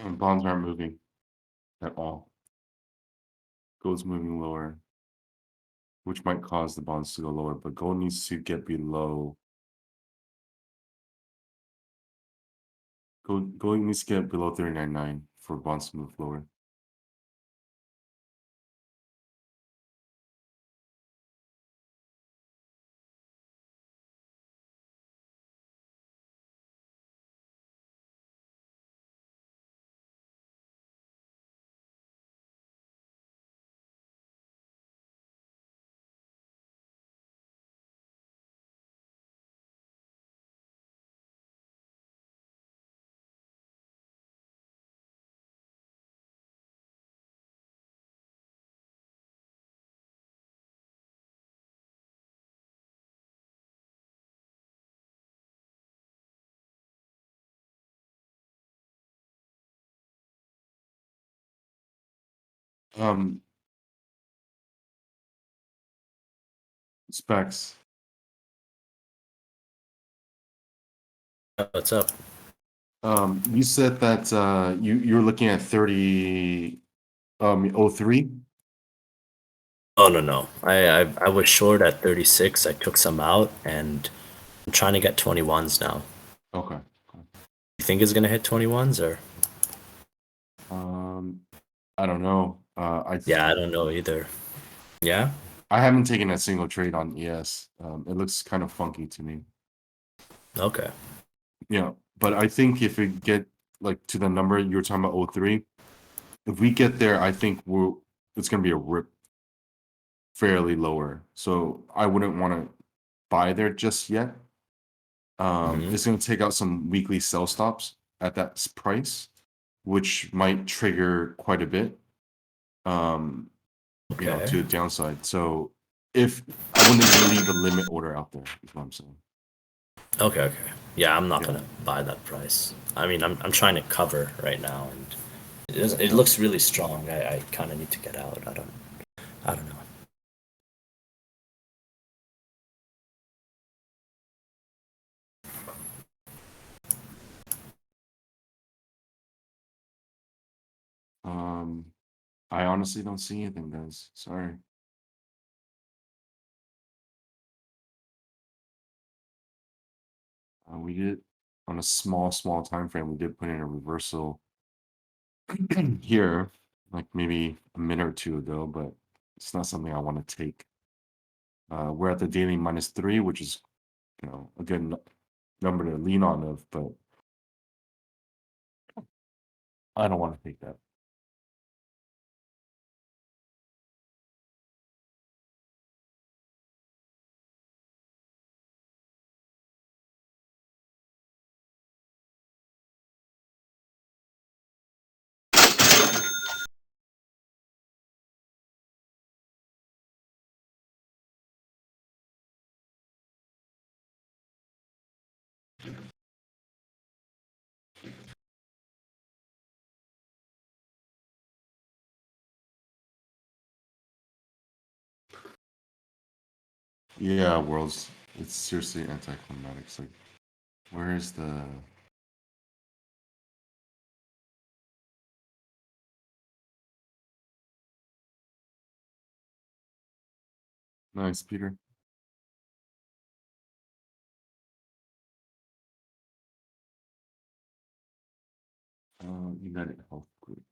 And bonds aren't moving at all. Gold's moving lower, which might cause the bonds to go lower, but gold needs to get below. Gold needs to get below 39.9 for bonds to move lower. Specs.
What's up?
You said that you're looking at 30.03.
Oh no. I was short at 36. I took some out, and I'm trying to get 21s now.
Okay.
You think it's gonna hit 21s or?
I don't know.
Yeah, I don't know either. Yeah.
I haven't taken a single trade on ES. It looks kind of funky to me.
Okay.
Yeah, but I think if we get like to the number you were talking about 03, if we get there, I think it's gonna be a rip fairly lower. So I wouldn't want to buy there just yet.
Mhm.
It's gonna take out some weekly sell stops at that price, which might trigger quite a bit.
Okay.
To the downside. So if I wouldn't leave a limit order out there, is what I'm saying.
Okay. Okay. Yeah, I'm not
Yeah.
gonna buy that price. I mean, I'm trying to cover right now, and it looks really strong. I kind of need to get out. I don't know.
I honestly don't see anything, guys. Sorry. We did on a small time frame. We did put in a reversal here, like maybe a minute or two ago, but it's not something I want to take. We're at the daily -3, which is a good number to lean on of, but I don't want to take that. Yeah, worlds. It's seriously anticlimactic. It's like, where is the? Nice, Peter. United Health Group.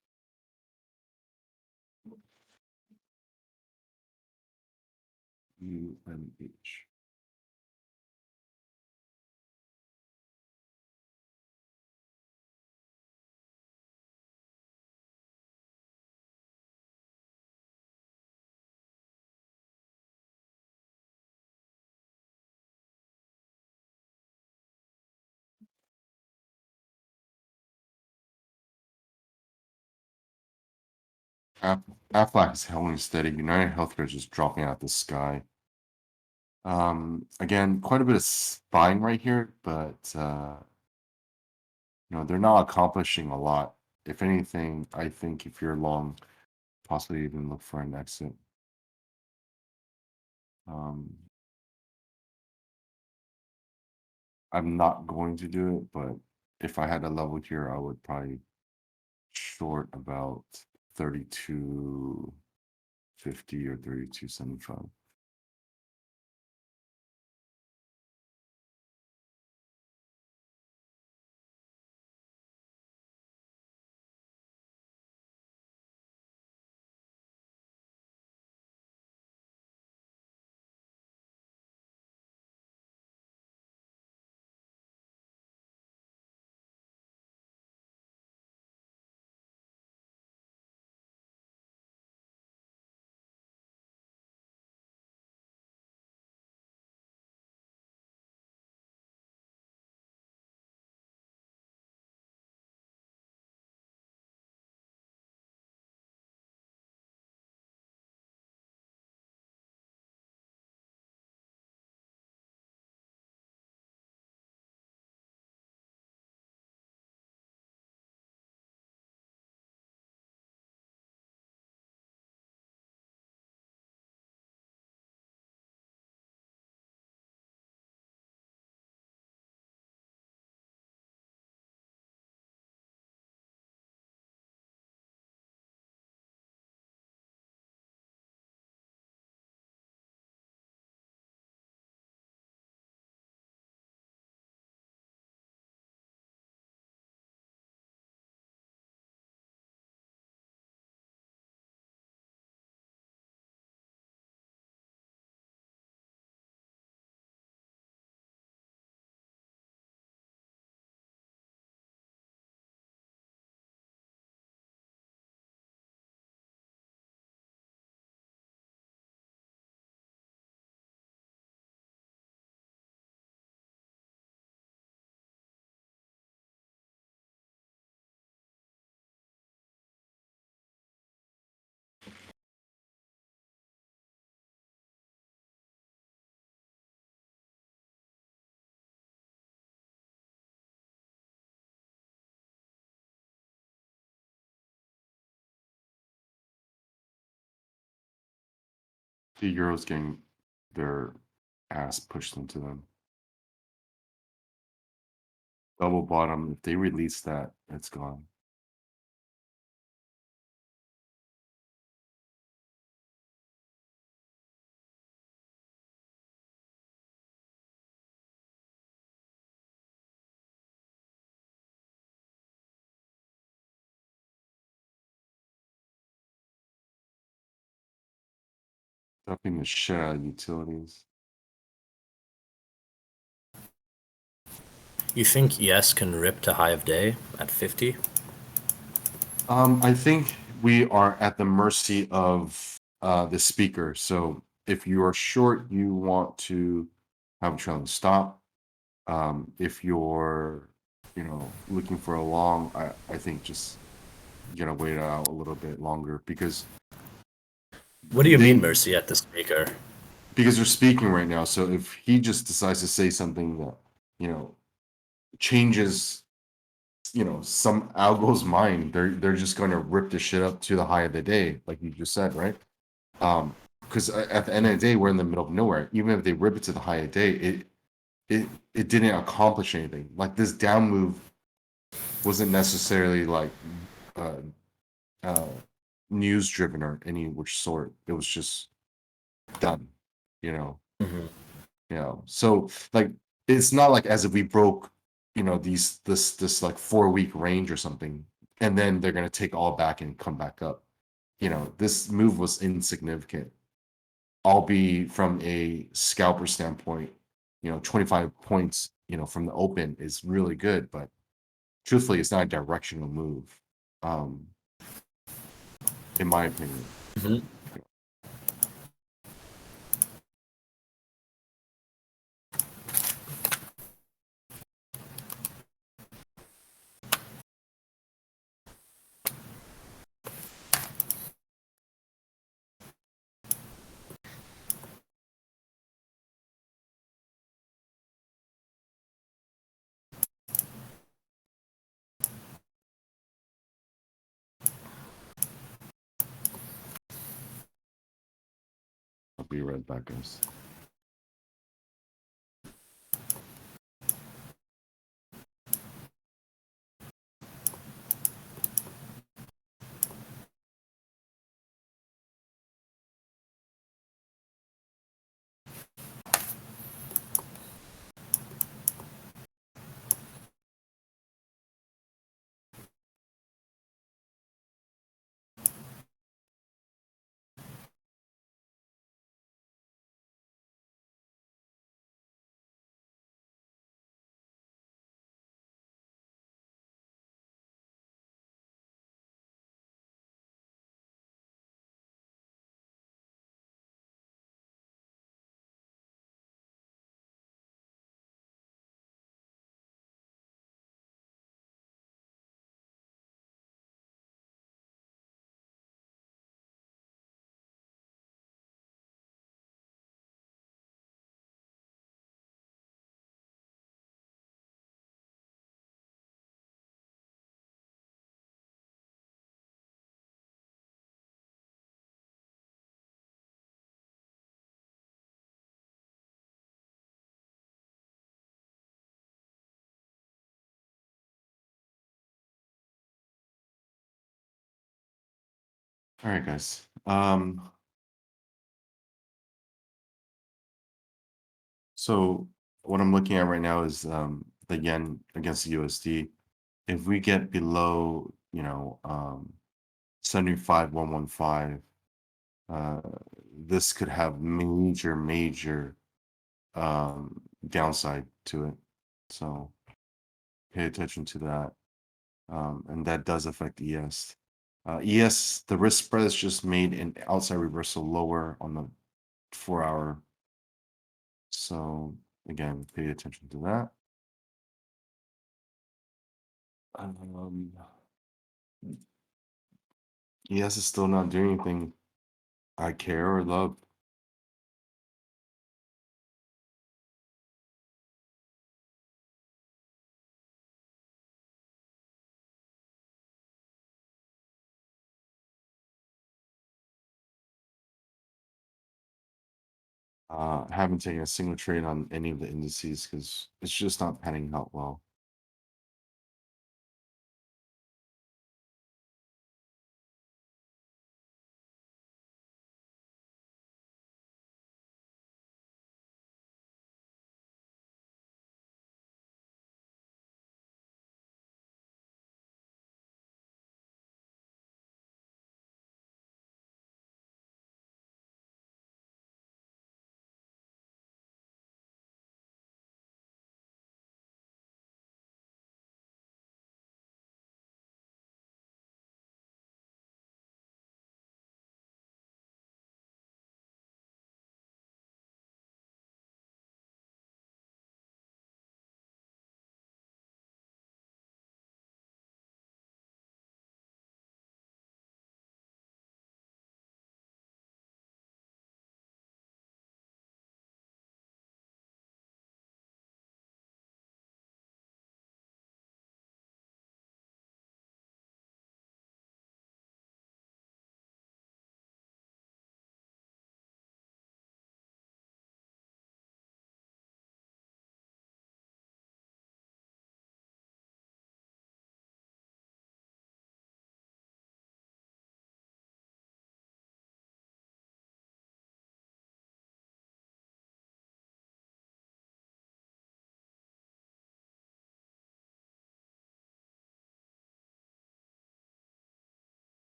UMH. Aflac is holding steady. United Healthcare is just dropping out the sky. Again, quite a bit of buying right here, but they're not accomplishing a lot. If anything, I think if you're long, possibly even look for an exit. I'm not going to do it, but if I had a level here, I would probably short about 32.50 or 32.75. The Euro's getting their ass pushed into them. Double bottom. If they release that, it's gone. Dumping the shit out of utilities.
You think ES can rip to high of day at 50?
I think we are at the mercy of the speaker. So if you are short, you want to have a trailing stop. If you're, looking for a long, I think just wait it out a little bit longer because
What do you
they
mean mercy at the speaker?
because they're speaking right now. So if he just decides to say something that changes some algo's mind, they're just going to rip the shit up to the high of the day, like you just said, right? Because at the end of the day, we're in the middle of nowhere. Even if they rip it to the high of the day, it didn't accomplish anything. Like this down move wasn't necessarily like news driven or any which sort. It was just done, you know.
Mhm.
So like it's not like as if we broke, this like 4 week range or something, and then they're gonna take all back and come back up. This move was insignificant, albeit from a scalper standpoint. 25 points, from the open is really good, but truthfully, it's not a directional move, um, in my opinion.
Mhm.
I'll be right back, guys. All right, guys. So what I'm looking at right now is the yen against the USD. If we get below, 75,115, uh, this could have major downside to it. So pay attention to that. And that does affect ES. ES, the risk spread is just made an outside reversal lower on the 4 hour. So again, pay attention to that. ES is still not doing anything I care or love. Haven't taken a single trade on any of the indices because it's just not panning out well.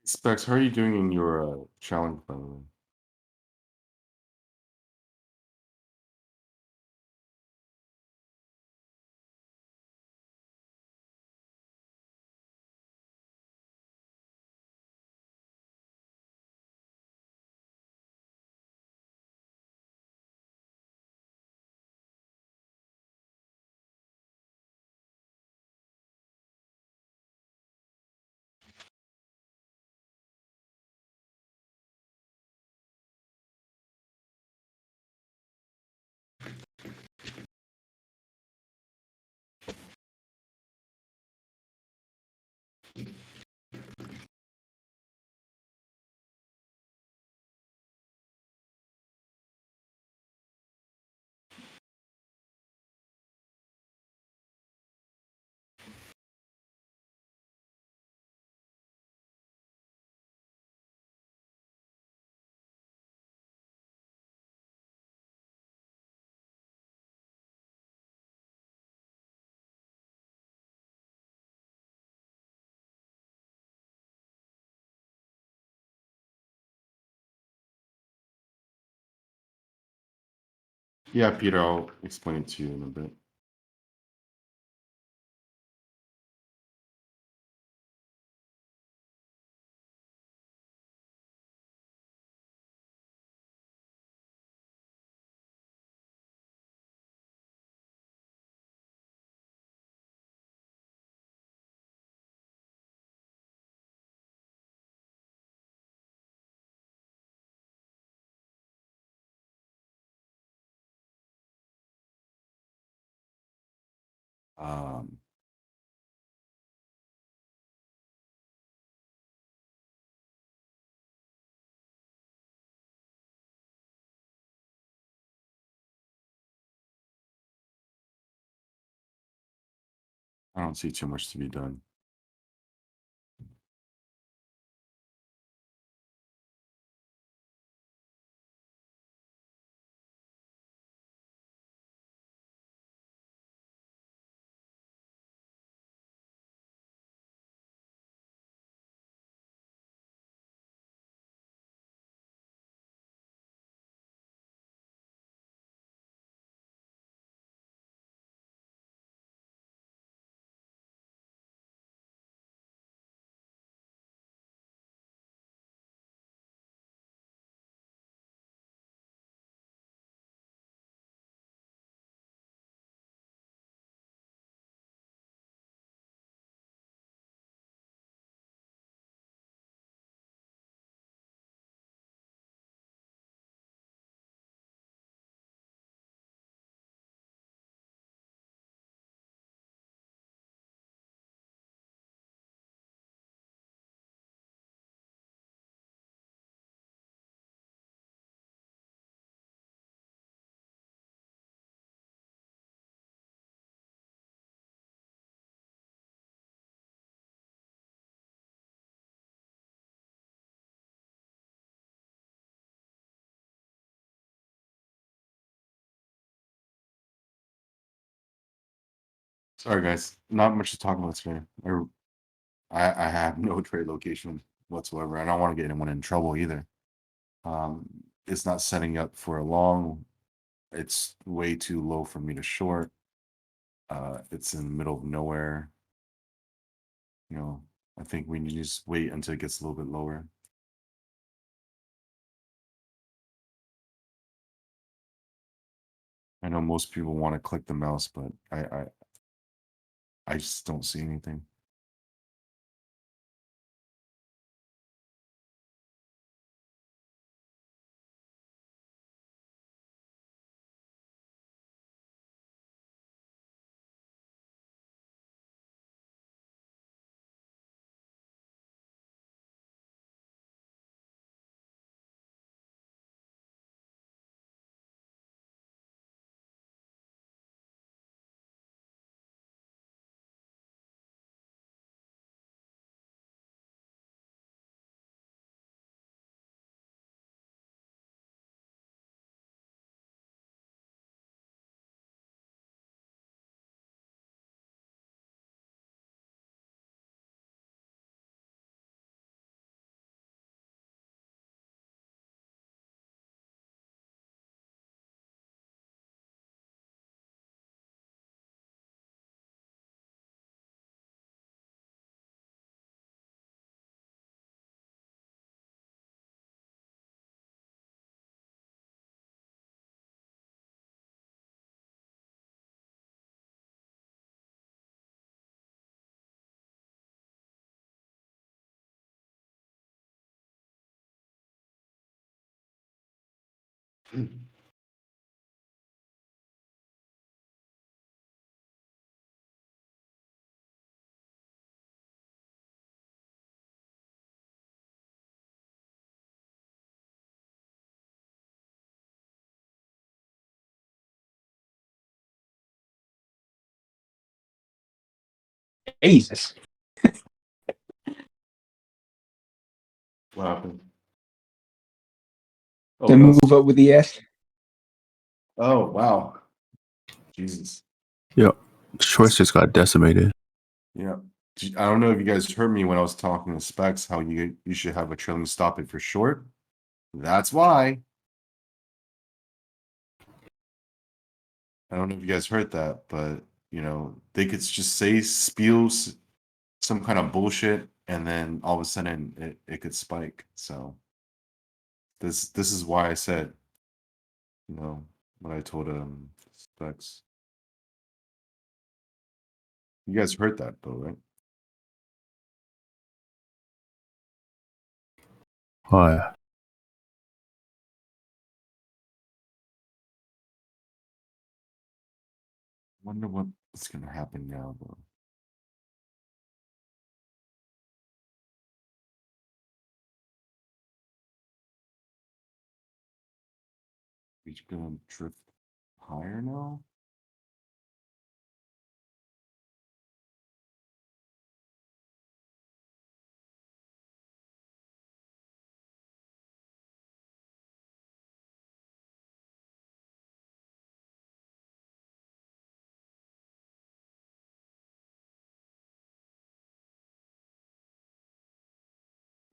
Specs, how are you doing in your challenge, by the way? Yeah, Peter, I'll explain it to you in a bit. Um, I don't see too much to be done. Sorry, guys. Not much to talk about today. I have no trade location whatsoever. I don't want to get anyone in trouble either. It's not setting up for a long. It's way too low for me to short. It's in the middle of nowhere. You know, I think we need to just wait until it gets a little bit lower. I know most people want to click the mouse, but I just don't see anything.
Jesus.
What happened?
To
Oh,
move up with the S.
oh, wow. Jesus.
Yep. Shorts just got decimated.
Yeah. I don't know if you guys heard me when I was talking to Specs, how you should have a trailing stop it for short. That's why. I don't know if you guys heard that, but they could just say spews some kind of bullshit, and then all of a sudden it could spike. So this is why I said, what I told Specs. You guys heard that though, right?
Why?
Wonder what's gonna happen now though. We're gonna drift higher now.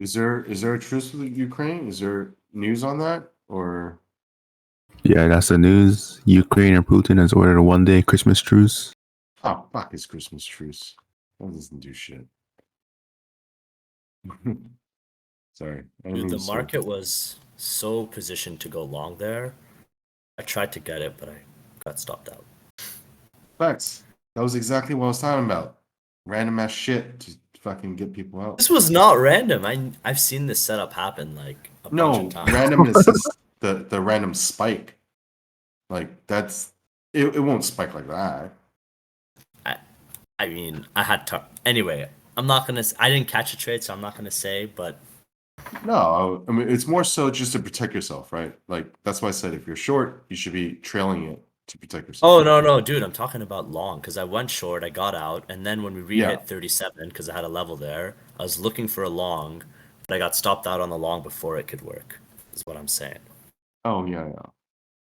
Is there a truce with Ukraine? Is there news on that or?
Yeah, that's the news. Ukraine and Putin has ordered a one-day Christmas truce.
Oh, fuck his Christmas truce. That doesn't do shit. Sorry. I didn't
Dude,
mean
the
to swear.
market was so positioned to go long there. I tried to get it, but I got stopped out.
Facts. That was exactly what I was talking about. Random ass shit to fucking get people out.
This was not random. I've seen this setup happen like a bunch
No,
of times.
randomness is the random spike. Like that's it won't spike like that.
I mean, I had to. Anyway, I'm not gonna. I didn't catch a trade, so I'm not gonna say. But
No, I mean it's more so just to protect yourself, right? Like that's why I said if you're short, you should be trailing it to protect yourself.
oh no, dude, I'm talking about long because I went short, I got out, and then when we
Yeah.
re-hit 37 because I had a level there, I was looking for a long, but I got stopped out on the long before it could work. Is what I'm saying.
Oh yeah.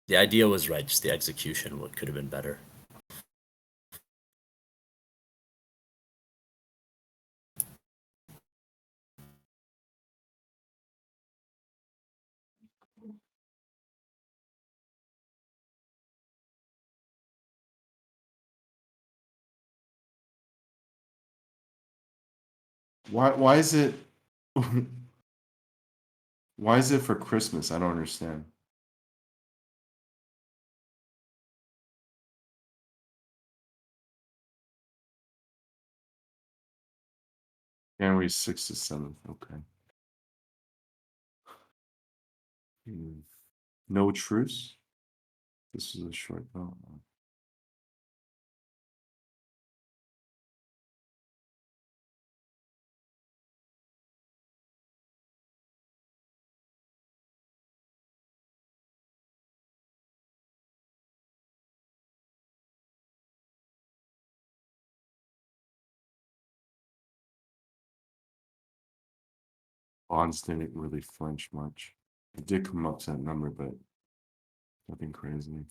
The idea was right, just the execution could have been better.
Why is it why is it for Christmas? I don't understand. January 6th to 7th. Okay. No truce. This is a short. Oh. Bonds didn't really flinch much. It did come up to that number, but nothing crazy.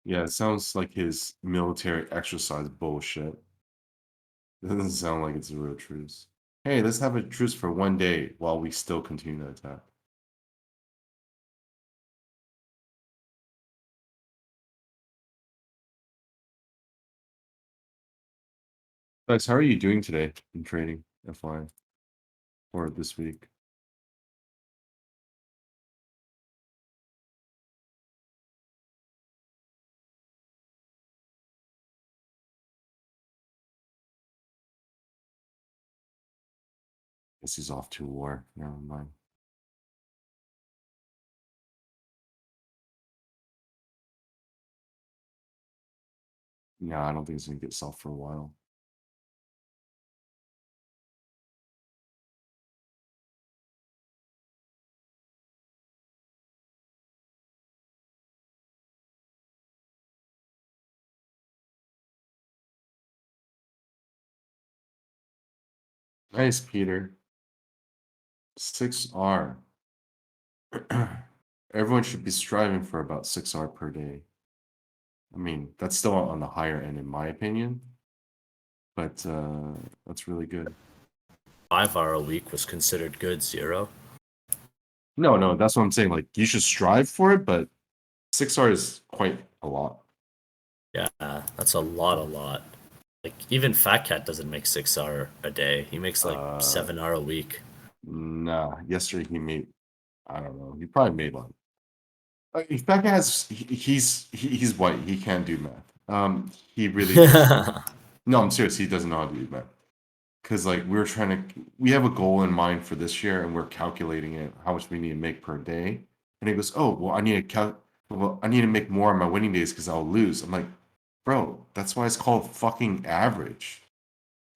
Yeah, it sounds like his military exercise bullshit. Doesn't sound like it's a real truce. Hey, let's have a truce for 1 day while we still continue to attack. Lex, how are you doing today in trading, FYI, or this week? Guess he's off to war. Never mind. Yeah, I don't think he's gonna get soft for a while. Nice, Peter. 6R. Everyone should be striving for about 6R per day. I mean, that's still on the higher end in my opinion, but that's really good.
5 hour a week was considered good, Zero.
No, that's what I'm saying. Like, you should strive for it, but 6R is quite a lot.
Yeah, that's a lot. Like, even Fat Cat doesn't make 6 hour a day. He makes like 7 hour a week.
Nah, yesterday he made, I don't know, he probably made like Becca has he's white, he can't do math. He really no, I'm serious, he doesn't know how to do math. Because like we have a goal in mind for this year, and we're calculating it how much we need to make per day. And he goes, "Oh, well, I need to make more on my winning days because I'll lose." I'm like, "Bro, that's why it's called fucking average."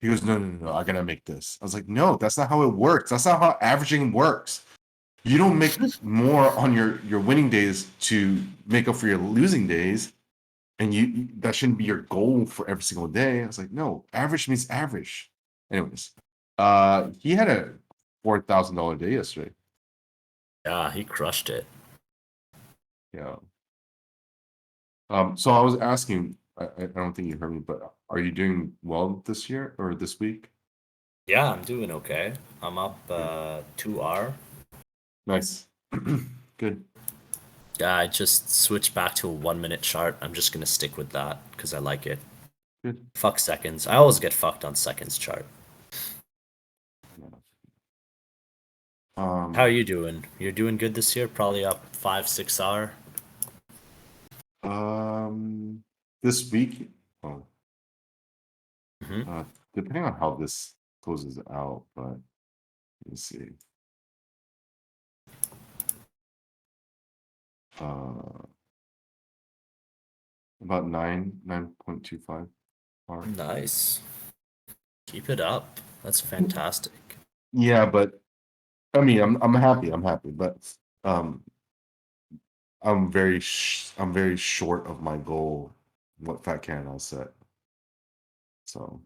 He goes, "No, I gotta make this." I was like, "No, that's not how it works. That's not how averaging works. You don't make more on your winning days to make up for your losing days, and that shouldn't be your goal for every single day." I was like, "No, average means average." Anyways, he had a $4,000 day yesterday.
Yeah, he crushed it.
Yeah. So I was asking, I don't think you heard me, but are you doing well this year or this week?
Yeah, I'm doing okay. I'm up 2R.
Nice. Good.
Yeah, I just switched back to a 1 minute chart. I'm just gonna stick with that because I like it.
Good.
Fuck seconds. I always get fucked on seconds chart. How are you doing? You're doing good this year? Probably up 5-6R.
This week, oh,
Mhm.
depending on how this closes out, but let's see. About 9.25 R.
Nice. Keep it up. That's fantastic.
Yeah, but I mean, I'm happy. I'm happy, but I'm very short of my goal. What fat can I'll set? So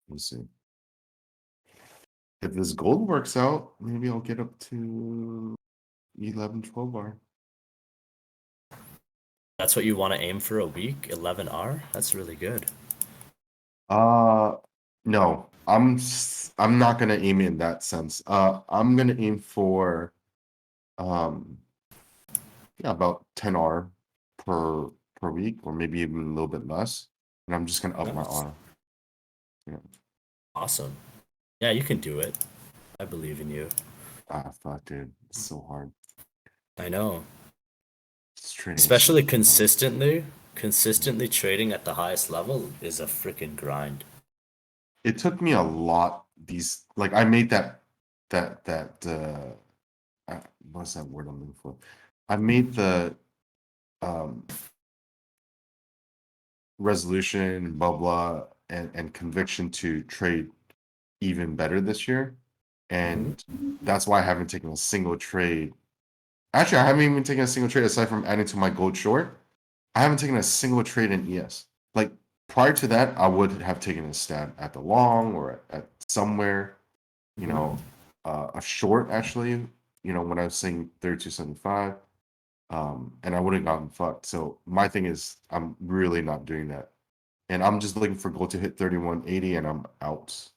we'll see. If this gold works out, maybe I'll get up to 11, 12R.
That's what you want to aim for a week? 11R? That's really good.
No, I'm not gonna aim in that sense. I'm gonna aim for yeah, about 10R per per week, or maybe even a little bit less, and I'm just gonna up my
Nice.
R. Yeah.
Awesome. Yeah, you can do it. I believe in you.
Ah, fuck, dude, it's so hard.
I know.
It's trading
Especially
so
consistently trading at the highest level is a freaking grind.
It took me a lot. Like I made what's that word I'm looking for? I made the um resolution, blah blah, and conviction to trade even better this year, and that's why I haven't taken a single trade. Actually, I haven't even taken a single trade aside from adding to my gold short. I haven't taken a single trade in ES. Like prior to that, I would have taken a stab at the long or at somewhere, a short actually. When I was saying 32.75, and I would have gotten fucked. So my thing is, I'm really not doing that, and I'm just looking for gold to hit 31.80, and I'm out.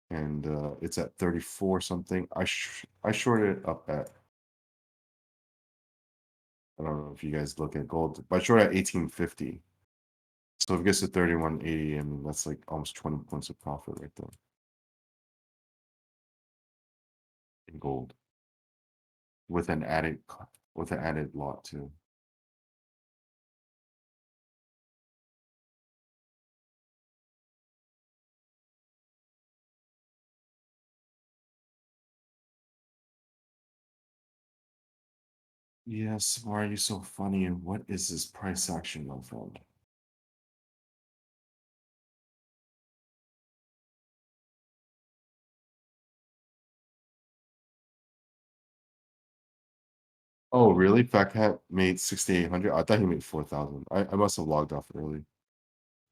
And it's at 34 something. I shorted it up at. I don't know if you guys look at gold, but I shorted at 1850. So if it gets to 31.80, I mean that's like almost 20 points of profit right there in gold with an added lot too. Yes, why are you so funny? And what is this price action, my friend? Oh, really? Fat Cat made 6,800. I thought he made 4,000. I must have logged off early.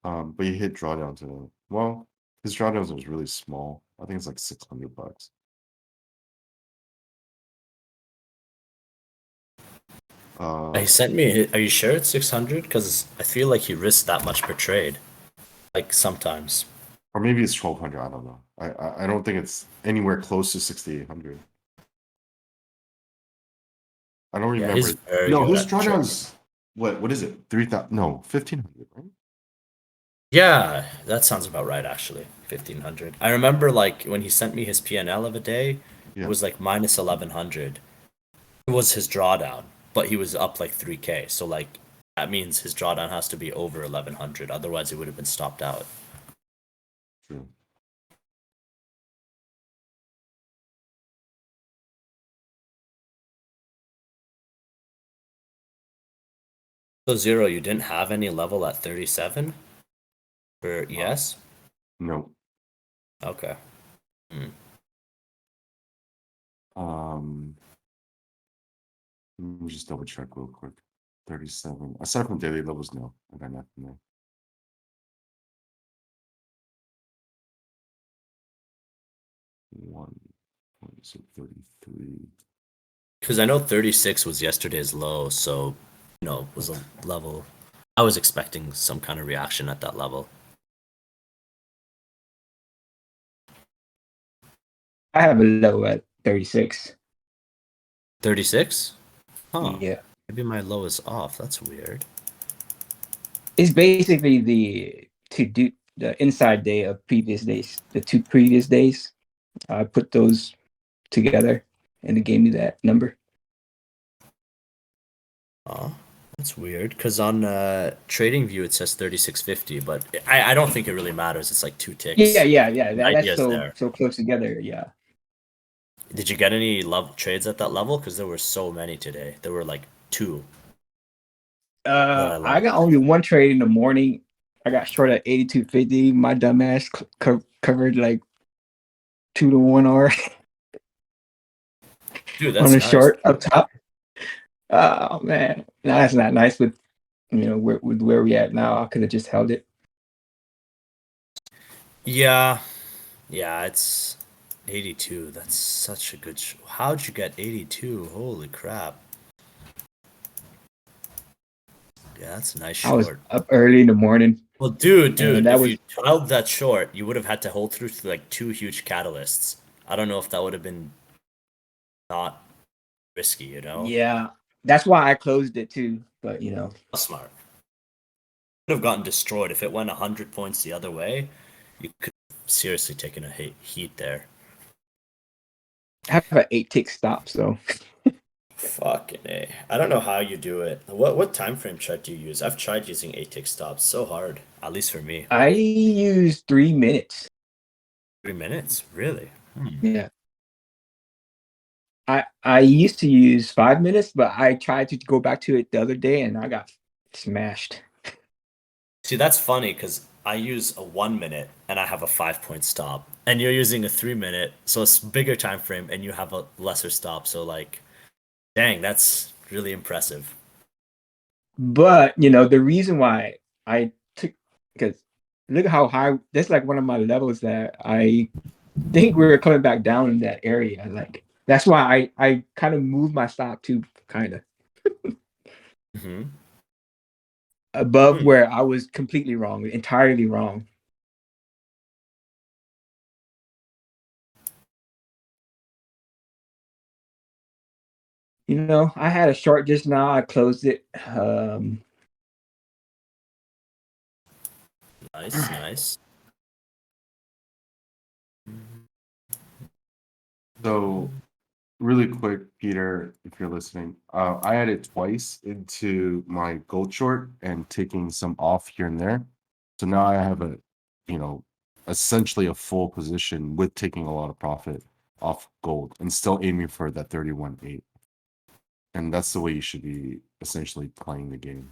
But he hit drawdown today. Well, his drawdowns was really small. I think it's like $600.
He sent me. Are you sure it's 600? Because I feel like he risked that much per trade. Like sometimes.
Or maybe it's 1,200. I don't know. I don't think it's anywhere close to 6,800. I don't
Yeah,
remember.
he's very
No,
good
his
at trading.
drawdowns. What is it? 3,000? No, 1,500. Right?
Yeah, that sounds about right actually. 1,500. I remember like when he sent me his PNL of a day,
Yeah.
it was like minus 1,100. It was his drawdown, but he was up like 3K. So like that means his drawdown has to be over 1,100. Otherwise, it would have been stopped out.
True.
So Zero, you didn't have any level at 37 for ES?
No.
Okay.
Let me just double check real quick. 37. Aside from daily levels, no. I got nothing there. One. So 33.
Because I know 36 was yesterday's low, so was a level. I was expecting some kind of reaction at that level.
I have a low at 36.
36? Huh.
Yeah.
Maybe my low is off. That's weird.
It's basically the inside day of previous days, the 2 previous days. I put those together and it gave me that number.
That's weird. Because on TradingView it says 36.50, but I don't think it really matters. It's like 2 ticks.
Yeah.
The
That's
idea's
so
there.
close together. Yeah.
Did you get any trades at that level? Because there were so many today. There were like 2.
I got only one trade in the morning. I got short at 82.50. My dumbass covered like 2 to 1 R.
Dude, that's
on the
nice.
short up top. Oh man, no, that's not nice. With with where we at now, I could have just held it.
Yeah, it's 82. That's such a good. How'd you get 82? Holy crap! Yeah, that's a nice
I was
short.
up early in the morning.
Well, dude,
that
if
was-
you held that short, you would have had to hold through to like 2 huge catalysts. I don't know if that would have been not risky,
Yeah, That's why I closed it too. But you know,
That's smart. Could have gotten destroyed if it went 100 points the other way. You could have seriously taken a heat there.
I have an 8-tick stop, so
Fucking A. I don't know how you do it. What time frame chart do you use? I've tried using 8-tick stops. So hard, at least for me.
I use 3 minutes.
3 minutes? Really?
Yeah. I used to use 5 minutes, but I tried to go back to it the other day and I got smashed.
See, that's funny because I use a 1 minute and I have a 5 point stop, and you're using a 3 minute, so it's bigger time frame, and you have a lesser stop. So like, dang, that's really impressive.
But you know, the reason why I took because look at how high that's like one of my levels that I think we were coming back down in that area. Like that's why I kind of moved my stop to kind of
Hmm.
above
Hmm.
where I was completely wrong, entirely wrong. You know, I had a short just now. I closed it.
Nice, nice.
So really quick, Peter, if you're listening, I added twice into my gold short and taking some off here and there. So now I have a, you know, essentially a full position with taking a lot of profit off gold and still aiming for that 31.8. And that's the way you should be essentially playing the game.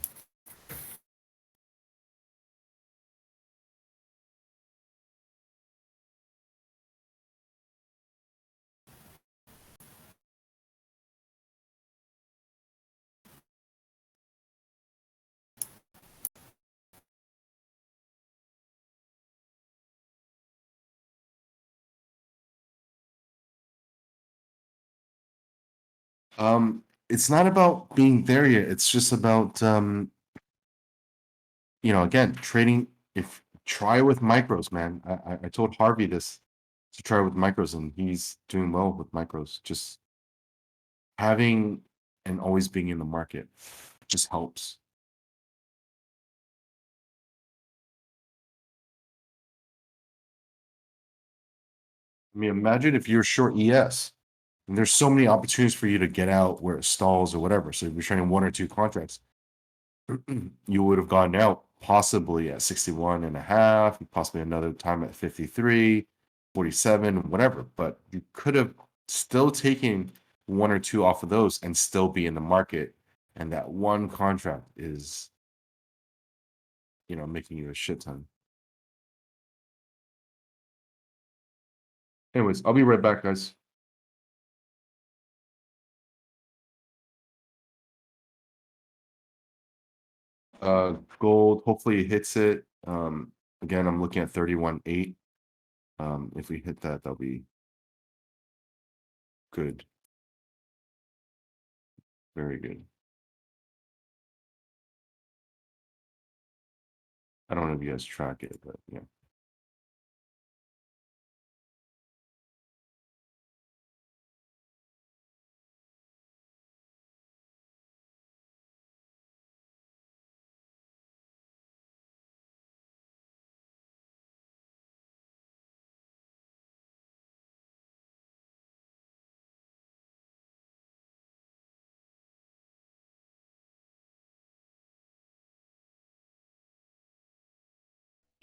It's not about being there yet. It's just about again, trading. If try with micros, man. I told Harvey this to try with micros, and he's doing well with micros. Just having and always being in the market just helps. I mean, imagine if you're short ES, and there's so many opportunities for you to get out where it stalls or whatever. So if you're trading one or two contracts, you would have gone out possibly at 61 and a half, possibly another time at 53, 47, whatever. But you could have still taken one or two off of those and still be in the market. And that one contract is, making you a shit ton. Anyways, I'll be right back, guys. Gold, hopefully it hits it. Again, I'm looking at 31.8. If we hit that, that'll be good. Very good. I don't know if you guys track it, but yeah.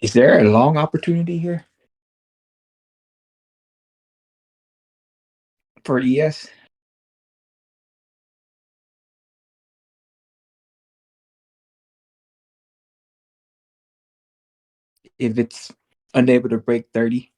Is there a long opportunity here for ES? If it's unable to break 30?